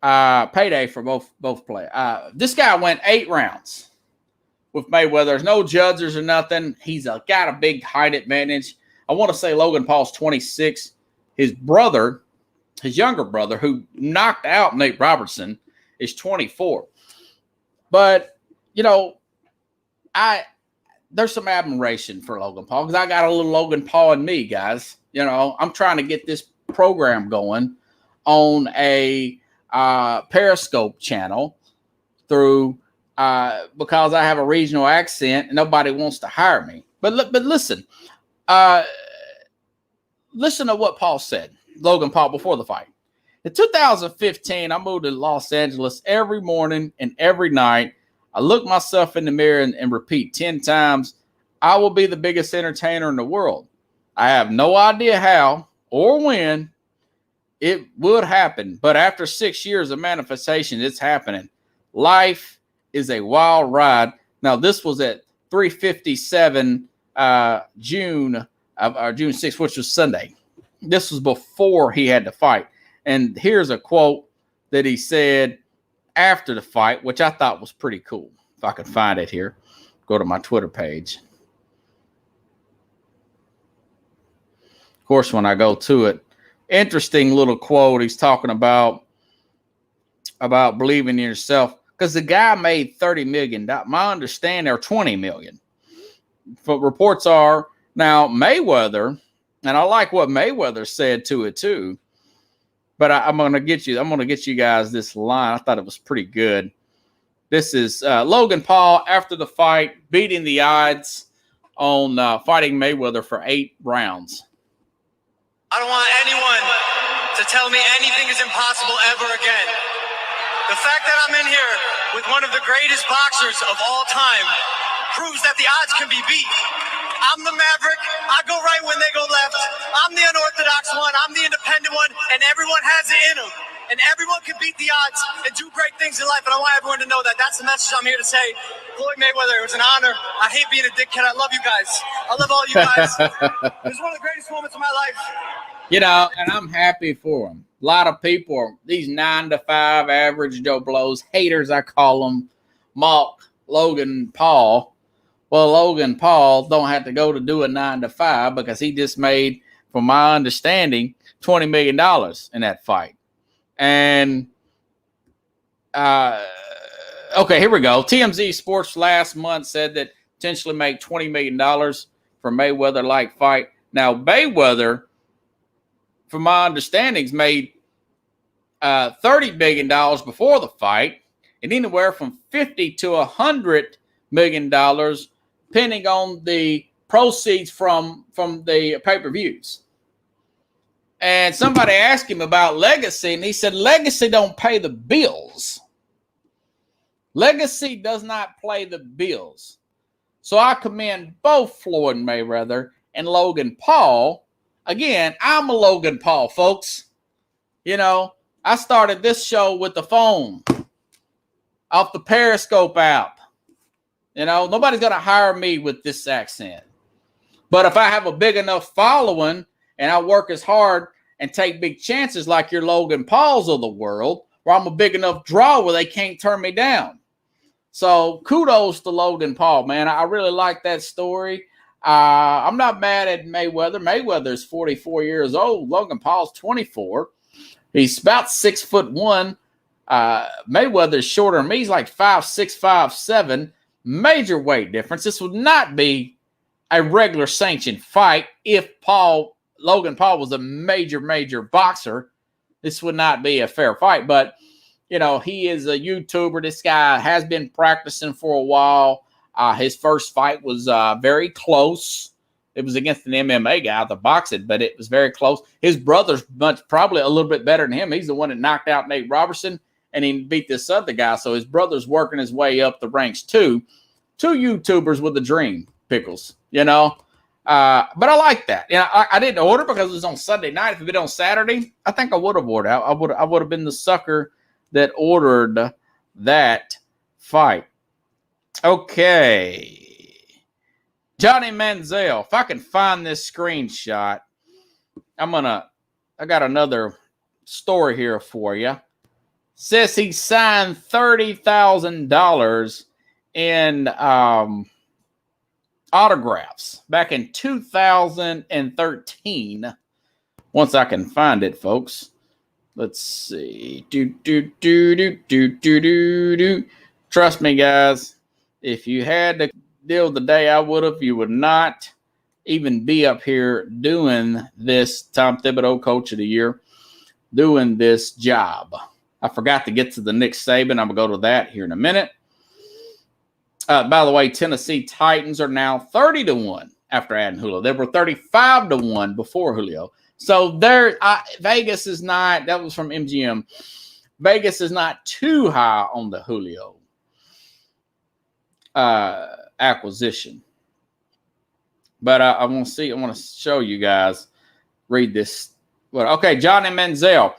payday for both players. This guy went 8 rounds with Mayweather. There's no judges or nothing. He's got a big height advantage. I want to say Logan Paul's 26. His brother, his younger brother, who knocked out Nate Robertson, is 24. But, you know, there's some admiration for Logan Paul because I got a little Logan Paul in me, guys. You know, I'm trying to get this program going on a Periscope channel through because I have a regional accent and nobody wants to hire me. But listen, listen to what Paul said, Logan Paul, before the fight. In 2015, I moved to Los Angeles every morning and every night. I look myself in the mirror and repeat 10 times, I will be the biggest entertainer in the world. I have no idea how or when it would happen, but after 6 years of manifestation, it's happening. Life is a wild ride. Now, this was at 3:57 June 6th, which was Sunday. This was before he had to fight. And here's a quote that he said after the fight, which I thought was pretty cool. If I could find it here, go to my Twitter page. Of course, when I go to it, interesting little quote. He's talking about believing in yourself because the guy made $30 million. My understanding, or $20 million. But reports are now Mayweather, and I like what Mayweather said to it too. But I'm going to get you guys this line. I thought it was pretty good. This is Logan Paul after the fight, beating the odds on fighting Mayweather for 8 rounds. I don't want anyone to tell me anything is impossible ever again. The fact that I'm in here with one of the greatest boxers of all time proves that the odds can be beat. I'm the Maverick. I go right when they go left. I'm the unorthodox one. I'm the independent one. And everyone has it in them. And everyone can beat the odds and do great things in life. And I want everyone to know that. That's the message I'm here to say. Floyd Mayweather, it was an honor. I hate being a dickhead. I love you guys. I love all you guys. It was one of the greatest moments of my life. You know, and I'm happy for him. A lot of people, these 9-to-5 average Joe Blows, haters, I call them, mock Logan Paul. Well, Logan Paul don't have to go to do a 9-to-5 because he just made, from my understanding, $20 million in that fight. And, okay, here we go. TMZ Sports last month said that potentially make $20 million for Mayweather-like fight. Now, Mayweather, from my understandings, made $30 million before the fight and anywhere from $50 to $100 million depending on the proceeds from the pay-per-views. And somebody asked him about Legacy, and he said, Legacy don't pay the bills. Legacy does not pay the bills. So I commend both Floyd Mayweather and Logan Paul. Again, I'm a Logan Paul, folks. You know, I started this show with the phone off the Periscope app. You know, nobody's going to hire me with this accent. But if I have a big enough following and I work as hard and take big chances like your Logan Pauls of the world, where I'm a big enough draw where they can't turn me down. So kudos to Logan Paul, man. I really like that story. I'm not mad at Mayweather. Mayweather's 44 years old. Logan Paul's 24. He's about 6'1". Mayweather's shorter than me. He's like 5'6", 5'7". Major weight difference. This would not be a regular sanctioned fight if Logan Paul was a major boxer. This would not be a fair fight. But, you know, he is a YouTuber. This guy has been practicing for a while. His first fight was very close. It was against an MMA guy, the boxing, but it was very close. His brother's probably a little bit better than him. He's the one that knocked out Nate Robertson, and he beat this other guy. So his brother's working his way up the ranks too. Two YouTubers with a dream, Pickles, you know. But I like that. You know, I didn't order because it was on Sunday night. If it had been on Saturday, I think I would have ordered. I would have been the sucker that ordered that fight. Okay. Johnny Manziel. If I can find this screenshot, I got another story here for you. Says he signed $30,000 in autographs back in 2013. Once I can find it, folks. Let's see. Trust me, guys. If you had to deal the day I would have, you would not even be up here doing this Tom Thibodeau Coach of the Year, doing this job. I forgot to get to the Nick Saban. I'm going to go to that here in a minute. By the way, Tennessee Titans are now 30-1 after adding Julio. They were 35-1 before Julio. So Vegas is not, that was from MGM. Vegas is not too high on the Julio acquisition. But I want to show you guys, read this. Okay, Johnny Manziel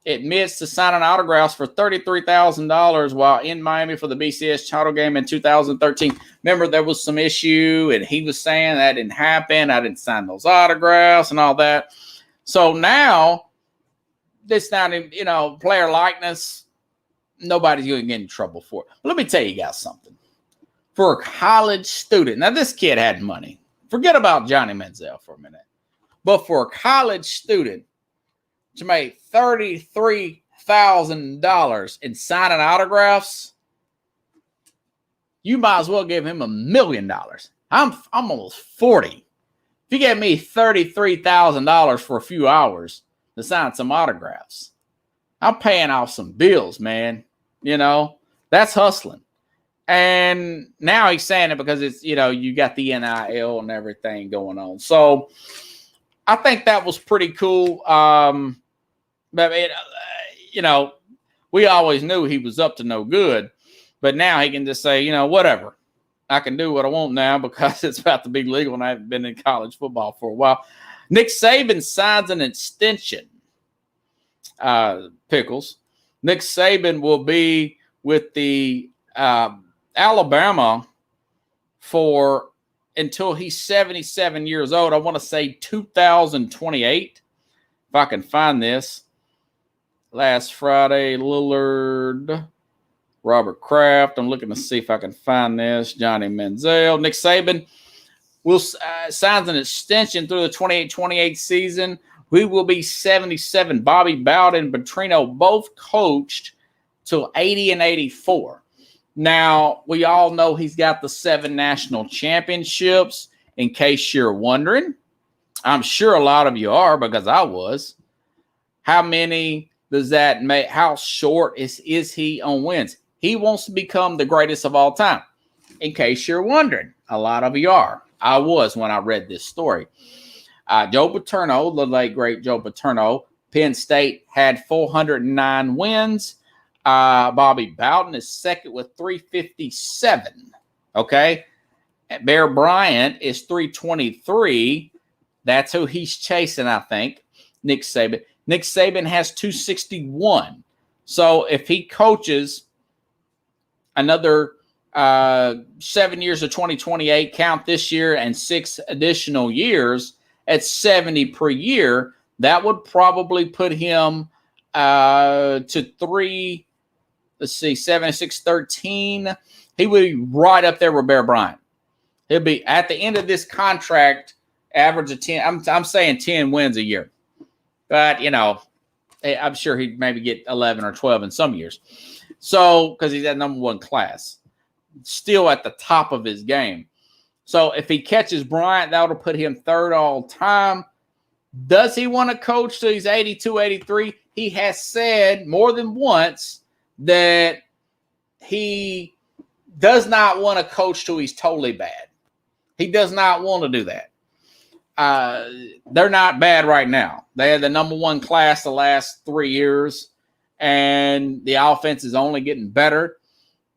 admits to signing autographs for $33,000 while in Miami for the BCS title game in 2013. Remember, there was some issue, and he was saying that didn't happen. I didn't sign those autographs and all that. So now, this not, player likeness, nobody's going to get in trouble for it. But let me tell you guys something. For a college student, now this kid had money. Forget about Johnny Manziel for a minute. But for a college student to make $33,000 in signing autographs, you might as well give him $1 million. I'm almost 40. If you gave me $33,000 for a few hours to sign some autographs, I'm paying off some bills, man. That's hustling. And now he's saying it because it's, you got the NIL and everything going on. So I think that was pretty cool. But, we always knew he was up to no good. But now he can just say, whatever. I can do what I want now because it's about to be legal and I haven't been in college football for a while. Nick Saban signs an extension. Pickles. Nick Saban will be with the Alabama for until he's 77 years old. I want to say 2028. If I can find this. Last Friday, Lillard, Robert Kraft. I'm looking to see if I can find this. Johnny Manziel. Nick Saban will signs an extension through the 28-28 season. We will be 77. Bobby Bowden and Petrino both coached till 80 and 84. Now, we all know he's got the 7 national championships, in case you're wondering. I'm sure a lot of you are because I was. How many does that make? How short is he on wins? He wants to become the greatest of all time. In case you're wondering, a lot of you are. I was when I read this story. Joe Paterno, the late great Joe Paterno, Penn State had 409 wins. Bobby Bowden is second with 357. Okay. Bear Bryant is 323. That's who he's chasing, I think. Nick Saban. Nick Saban has 261. So if he coaches another 7 years of 2028, count this year and 6 additional years at 70 per year, that would probably put him to 3. Let's see, 7, 6, 13. He would be right up there with Bear Bryant. He'll be at the end of this contract, average of 10. I'm saying 10 wins a year. But, I'm sure he'd maybe get 11 or 12 in some years. So, because he's at number 1 class. Still at the top of his game. So, if he catches Bryant, that will put him 3rd all time. Does he want to coach till he's 82, 83? He has said more than once that he does not want to coach till he's totally bad. He does not want to do that. they're not bad right now. They had the number one class the last 3 years, and the offense is only getting better.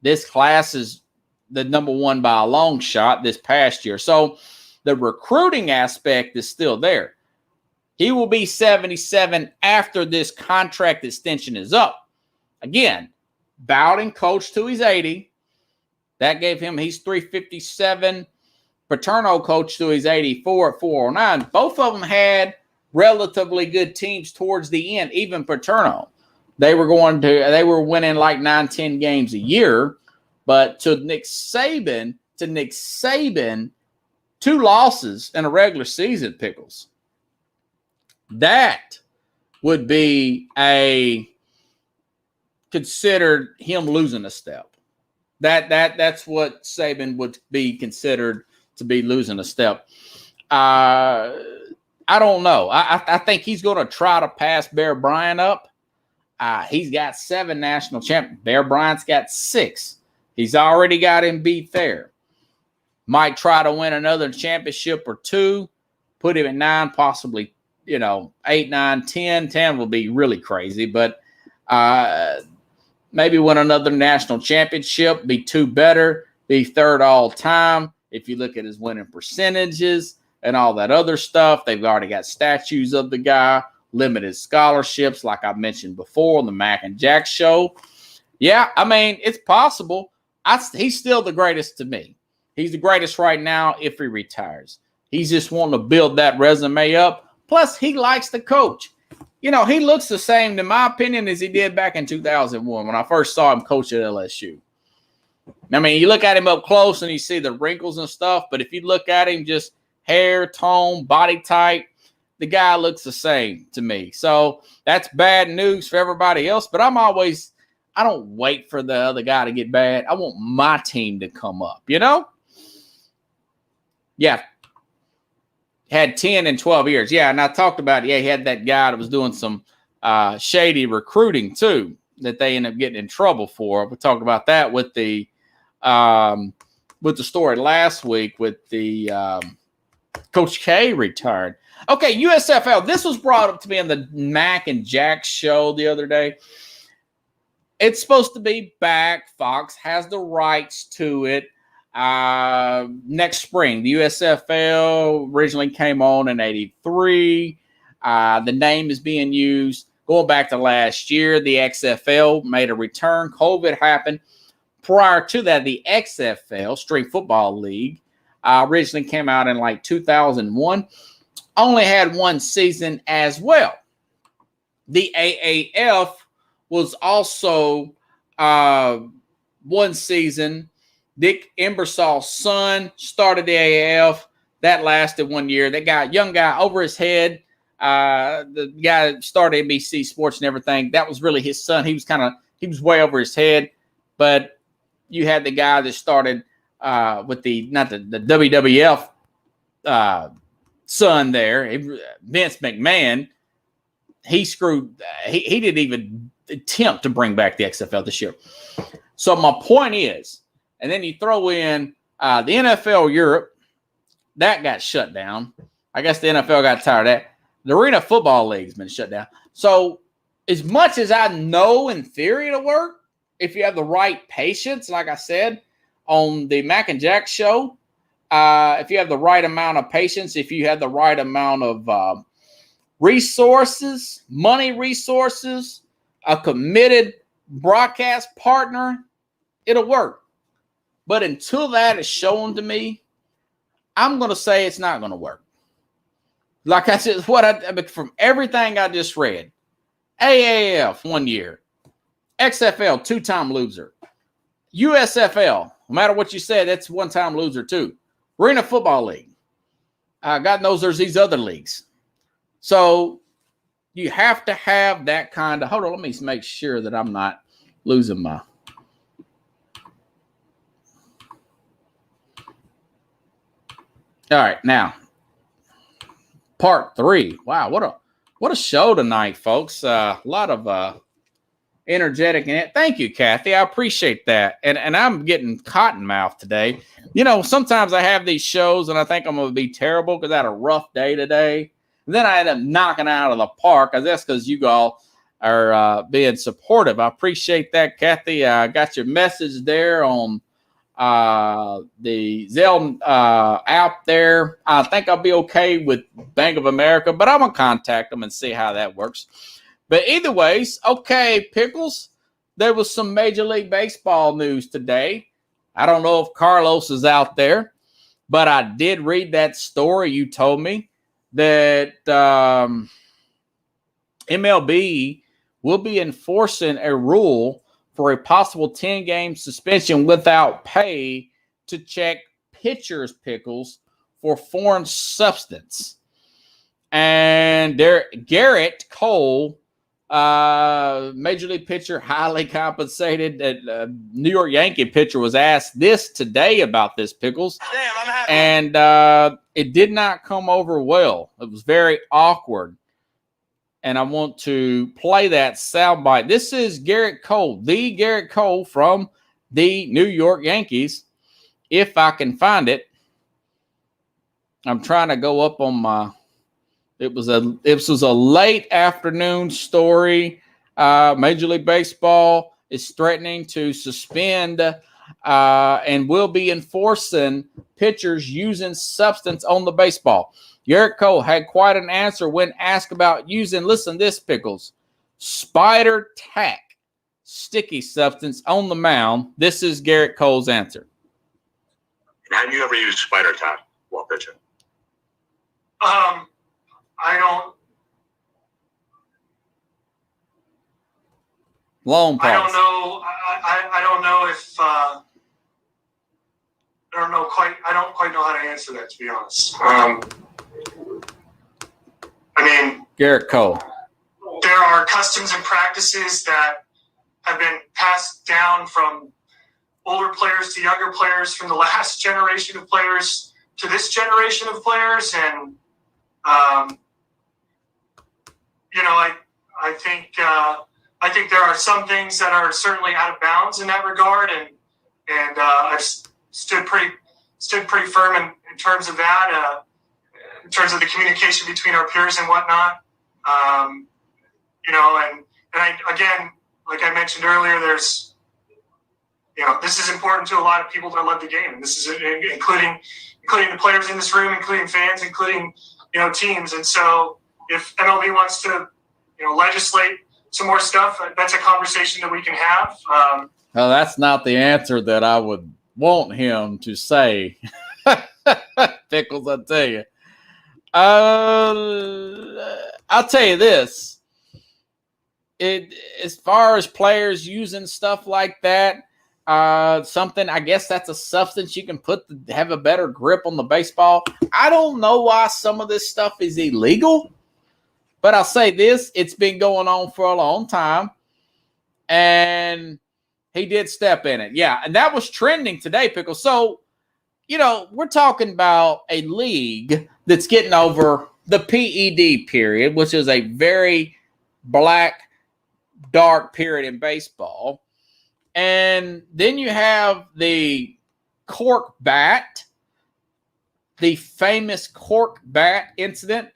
This class is the number one by a long shot this past year. So the recruiting aspect is still there. He will be 77 after this contract extension is up. Again, Bowden coached till he's 80. That gave him, he's 357. Paterno coached till he's 84 at 409. Both of them had relatively good teams towards the end, even Paterno. They were winning like 9-10 games a year. But to Nick Saban, 2 losses in a regular season, Pickles. That would be considered him losing a step. That's what Saban would be considered to be losing a step. I don't know. I think he's going to try to pass Bear Bryant up. He's got 7 national champions. Bear Bryant's got 6. He's already got him beat there. Might try to win another championship or 2, put him at 9, possibly, 8, 9, 10. 10 will be really crazy, but maybe win another national championship, be 2 better, be 3rd all time. If you look at his winning percentages and all that other stuff, they've already got statues of the guy, limited scholarships, like I mentioned before on the Mac and Jack show. Yeah, I mean, it's possible. He's still the greatest to me. He's the greatest right now if he retires. He's just wanting to build that resume up. Plus, he likes to coach. He looks the same, in my opinion, as he did back in 2001 when I first saw him coach at LSU. I mean, you look at him up close and you see the wrinkles and stuff, but if you look at him just hair, tone, body type, the guy looks the same to me. So that's bad news for everybody else, but I don't wait for the other guy to get bad. I want my team to come up, Yeah. Had 10 and 12 years. Yeah, and I talked about he had that guy that was doing some shady recruiting too that they ended up getting in trouble for. We talked about that with the story last week with the Coach K retired. Okay, USFL. This was brought up to me on the Mac and Jack show the other day. It's supposed to be back. Fox has the rights to it. Next spring, the USFL originally came on in 83. The name is being used going back to last year. The XFL made a return. COVID happened. Prior to that, the XFL, Street Football League, originally came out in like 2001. Only had 1 season as well. The AAF was also 1 season. Dick Ebersol's son started the AAF. That lasted 1 year. That guy, young guy, over his head. The guy that started NBC Sports and everything. That was really his son. He was way over his head. But you had the guy that started with the WWF son there, Vince McMahon. He screwed. He didn't even attempt to bring back the XFL this year. So my point is, and then you throw in the NFL Europe, that got shut down. I guess the NFL got tired of that. The Arena Football League's been shut down. So as much as I know in theory it'll work, if you have the right patience, like I said on the Mac and Jack show, if you have the right amount of patience, if you have the right amount of resources, money resources, a committed broadcast partner, it'll work. But until that is shown to me, I'm going to say it's not going to work. Like I said, from everything I just read, AAF 1 year, XFL 2-time loser, USFL, no matter what you said, that's 1-time loser too. Arena Football League, God knows there's these other leagues. So you have to have that kind of, hold on, let me make sure that I'm not losing my. All right, now part 3. Wow, what a show tonight, folks. A lot of energetic. And thank you, Kathy. I appreciate that. And I'm getting cotton mouth today. You know, sometimes I have these shows and I think I'm going to be terrible because I had a rough day today. And then I end up knocking out of the park. That's because you all are being supportive. I appreciate that, Kathy. I got your message there on the Zelle app there. I think I'll be okay with Bank of America, but I'm going to contact them and see how that works. But either ways, okay, Pickles, there was some Major League Baseball news today. I don't know if Carlos is out there, but I did read that story you told me that MLB will be enforcing a rule for a possible 10-game suspension without pay to check pitchers, Pickles, for foreign substance. And Garrett Cole, Major League pitcher, highly compensated, New York Yankee pitcher, was asked this today about this, Pickles. Damn, I'm happy. And it did not come over well. It was very awkward. And I want to play that soundbite. This is Garrett Cole, the Garrett Cole from the New York Yankees. If I can find it, I'm trying to go up on my. It was a late afternoon story. Major League Baseball is threatening to suspend and will be enforcing pitchers using substance on the baseball. Garrett Cole had quite an answer when asked about using, listen to this, Pickles, spider tack, sticky substance on the mound. This is Garrett Cole's answer. Have you ever used spider tack while pitching? I don't. Long pause. I don't know. I don't know if. I don't know quite. I don't quite know how to answer that, to be honest. I mean, Garrett Cole. there are customs and practices that have been passed down from older players to younger players, from the last generation of players to this generation of players, and I think there are some things that are certainly out of bounds in that regard, and I've stood pretty firm in terms of that, in terms of the communication between our peers and whatnot. Again, like I mentioned earlier, there's, this is important to a lot of people that love the game, and this is including the players in this room, including fans, including teams. And so, if MLB wants to, legislate some more stuff, that's a conversation that we can have. Well, that's not the answer that I would want him to say. Pickles, I tell you. I'll tell you this. As far as players using stuff like that, something, I guess that's a substance you can put to have a better grip on the baseball. I don't know why some of this stuff is illegal, but I'll say this, it's been going on for a long time, and he did step in it. Yeah, and that was trending today, Pickle. So, we're talking about a league that's getting over the PED period, which is a very black, dark period in baseball. And then you have the cork bat, the famous cork bat incident.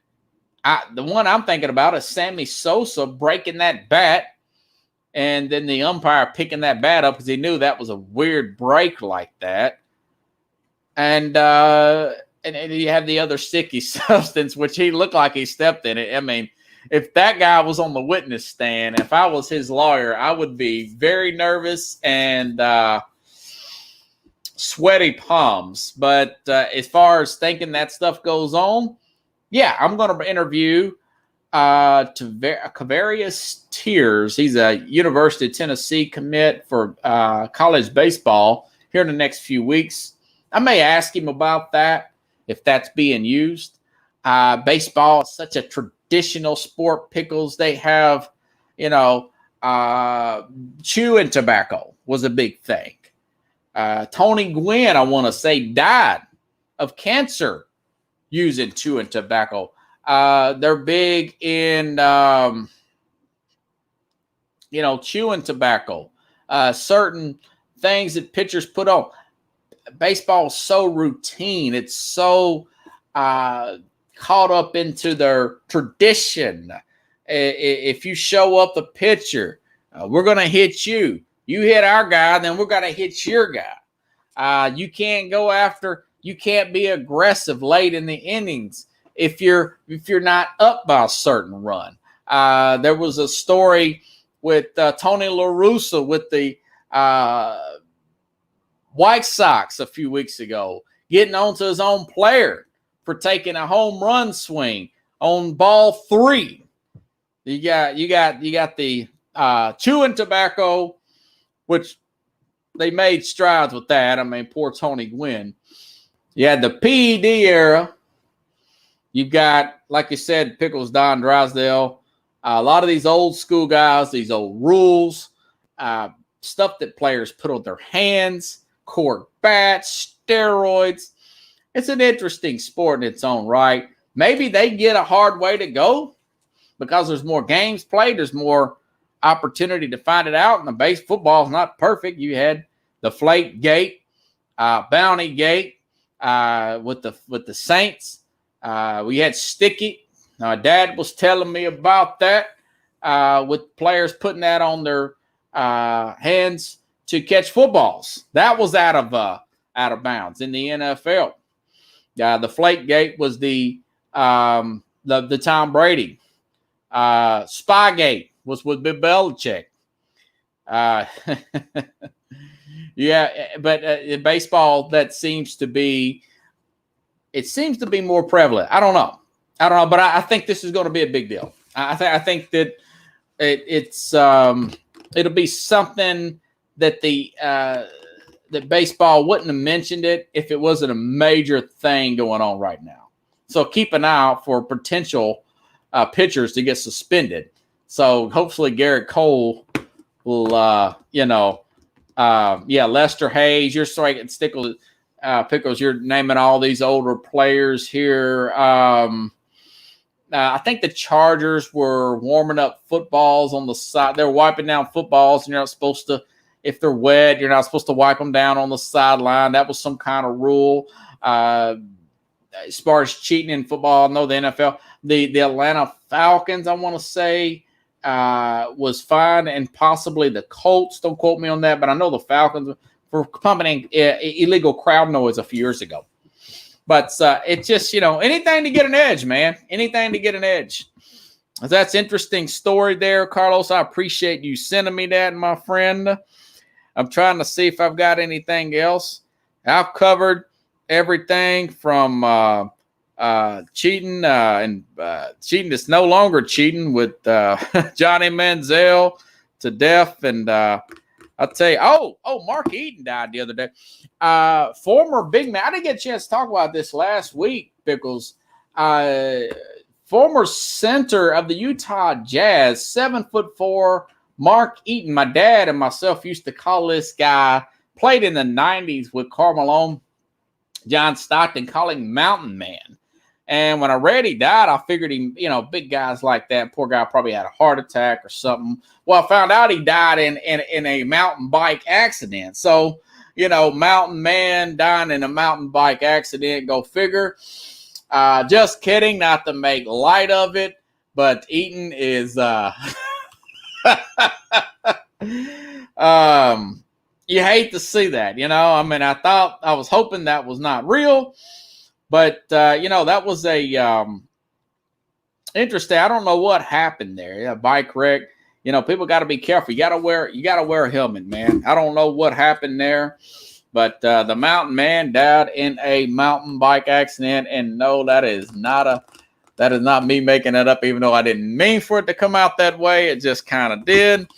The one I'm thinking about is Sammy Sosa breaking that bat and then the umpire picking that bat up because he knew that was a weird break like that. And you have the other sticky substance, which he looked like he stepped in it. I mean, if that guy was on the witness stand, if I was his lawyer, I would be very nervous and sweaty palms. But as far as thinking that stuff goes on, yeah, I'm going to interview Tavarius Tears. He's a University of Tennessee commit for college baseball here in the next few weeks. I may ask him about that, if that's being used. Baseball is such a traditional sport, Pickles. They have, chewing tobacco was a big thing. Tony Gwynn, I want to say, died of cancer using chewing tobacco. They're big in chewing tobacco, certain things that pitchers put on. Baseball is so routine. It's so caught up into their tradition. If you show up the pitcher, we're going to hit you. You hit our guy, then we're going to hit your guy. You can't be aggressive late in the innings if you're not up by a certain run. There was a story with Tony La Russa with the White Sox a few weeks ago, getting onto his own player for taking a home run swing on ball 3. You got the chewing tobacco, which they made strides with that. I mean, poor Tony Gwynn. You had the PED era. You've got, like you said, Pickles, Don Drysdale. A lot of these old school guys, these old rules, stuff that players put on their hands, cork bats, steroids. It's an interesting sport in its own right. Maybe they get a hard way to go because there's more games played. There's more opportunity to find it out. And the base football is not perfect. You had the Flake Gate, Bounty Gate with the Saints. We had Sticky. Dad was telling me about that with players putting that on their hands to catch footballs. That was out of bounds in the NFL. The Flake Gate was the Tom Brady. Spygate was with Bill Belichick. Yeah, but in baseball, that seems to be more prevalent. I don't know, but I think this is going to be a big deal. I think that it'll be something that that baseball wouldn't have mentioned it if it wasn't a major thing going on right now. So keep an eye out for potential pitchers to get suspended. So hopefully Garrett Cole will, Lester Hayes, you're striking Stickles, Pickles, you're naming all these older players here. I think the Chargers were warming up footballs on the side. They're wiping down footballs, and you're not supposed to, if they're wet, you're not supposed to wipe them down on the sideline. That was some kind of rule. As far as cheating in football, I know the NFL, the Atlanta Falcons, I want to say, was fine, and possibly the Colts. Don't quote me on that, but I know the Falcons for pumping illegal crowd noise a few years ago. But it's just, anything to get an edge, man. Anything to get an edge. That's interesting story there, Carlos. I appreciate you sending me that, my friend. I'm trying to see if I've got anything else. I've covered everything from cheating and cheating that's no longer cheating with Johnny Manziel to death. And I'll tell you, Mark Eaton died the other day. Former big man. I didn't get a chance to talk about this last week, Pickles. Former center of the Utah Jazz, 7'4", Mark Eaton. My dad and myself used to call this guy, played in the 90s with Karl Malone, John Stockton, call him Mountain Man. And when I read he died, I figured he, big guys like that, poor guy probably had a heart attack or something. Well, I found out he died in a mountain bike accident. So, Mountain Man dying in a mountain bike accident, go figure. Just kidding, not to make light of it, but Eaton is you hate to see that, I was hoping that was not real, but that was a interesting. I don't know what happened there. Yeah, bike wreck. People got to be careful. You got to wear a helmet, man. I don't know what happened there, but the Mountain Man died in a mountain bike accident, and no, that is not me making that up, even though I didn't mean for it to come out that way. It just kind of did.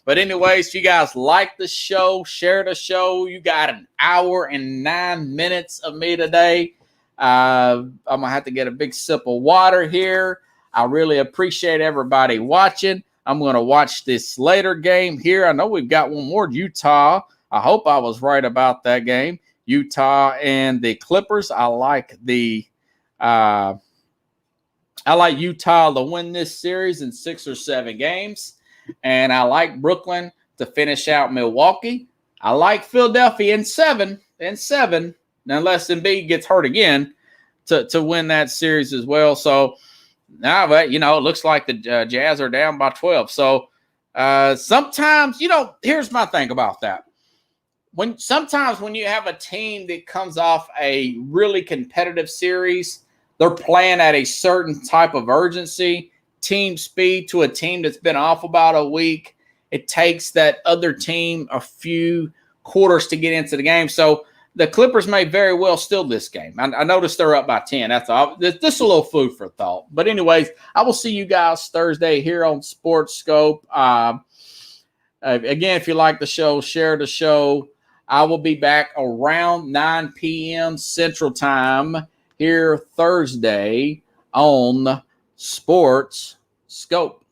But anyways, if you guys like the show, share the show. You got an hour and 9 minutes of me today. I'm going to have to get a big sip of water here. I really appreciate everybody watching. I'm going to watch this later game here. I know we've got one more, Utah. I hope I was right about that game. Utah and the Clippers. I like Utah to win this series in 6 or 7 games. And I like Brooklyn to finish out Milwaukee. I like Philadelphia in seven, unless Embiid gets hurt again, to win that series as well. So now, but it looks like the Jazz are down by 12. So sometimes, here's my thing about that. Sometimes when you have a team that comes off a really competitive series, they're playing at a certain type of urgency, team speed to a team that's been off about a week. It takes that other team a few quarters to get into the game. So the Clippers may very well steal this game. I noticed they're up by 10. That's all. This is a little food for thought. But anyways, I will see you guys Thursday here on Sports Scope. Again, if you like the show, share the show. I will be back around 9 p.m. Central Time here Thursday on Sports Scope.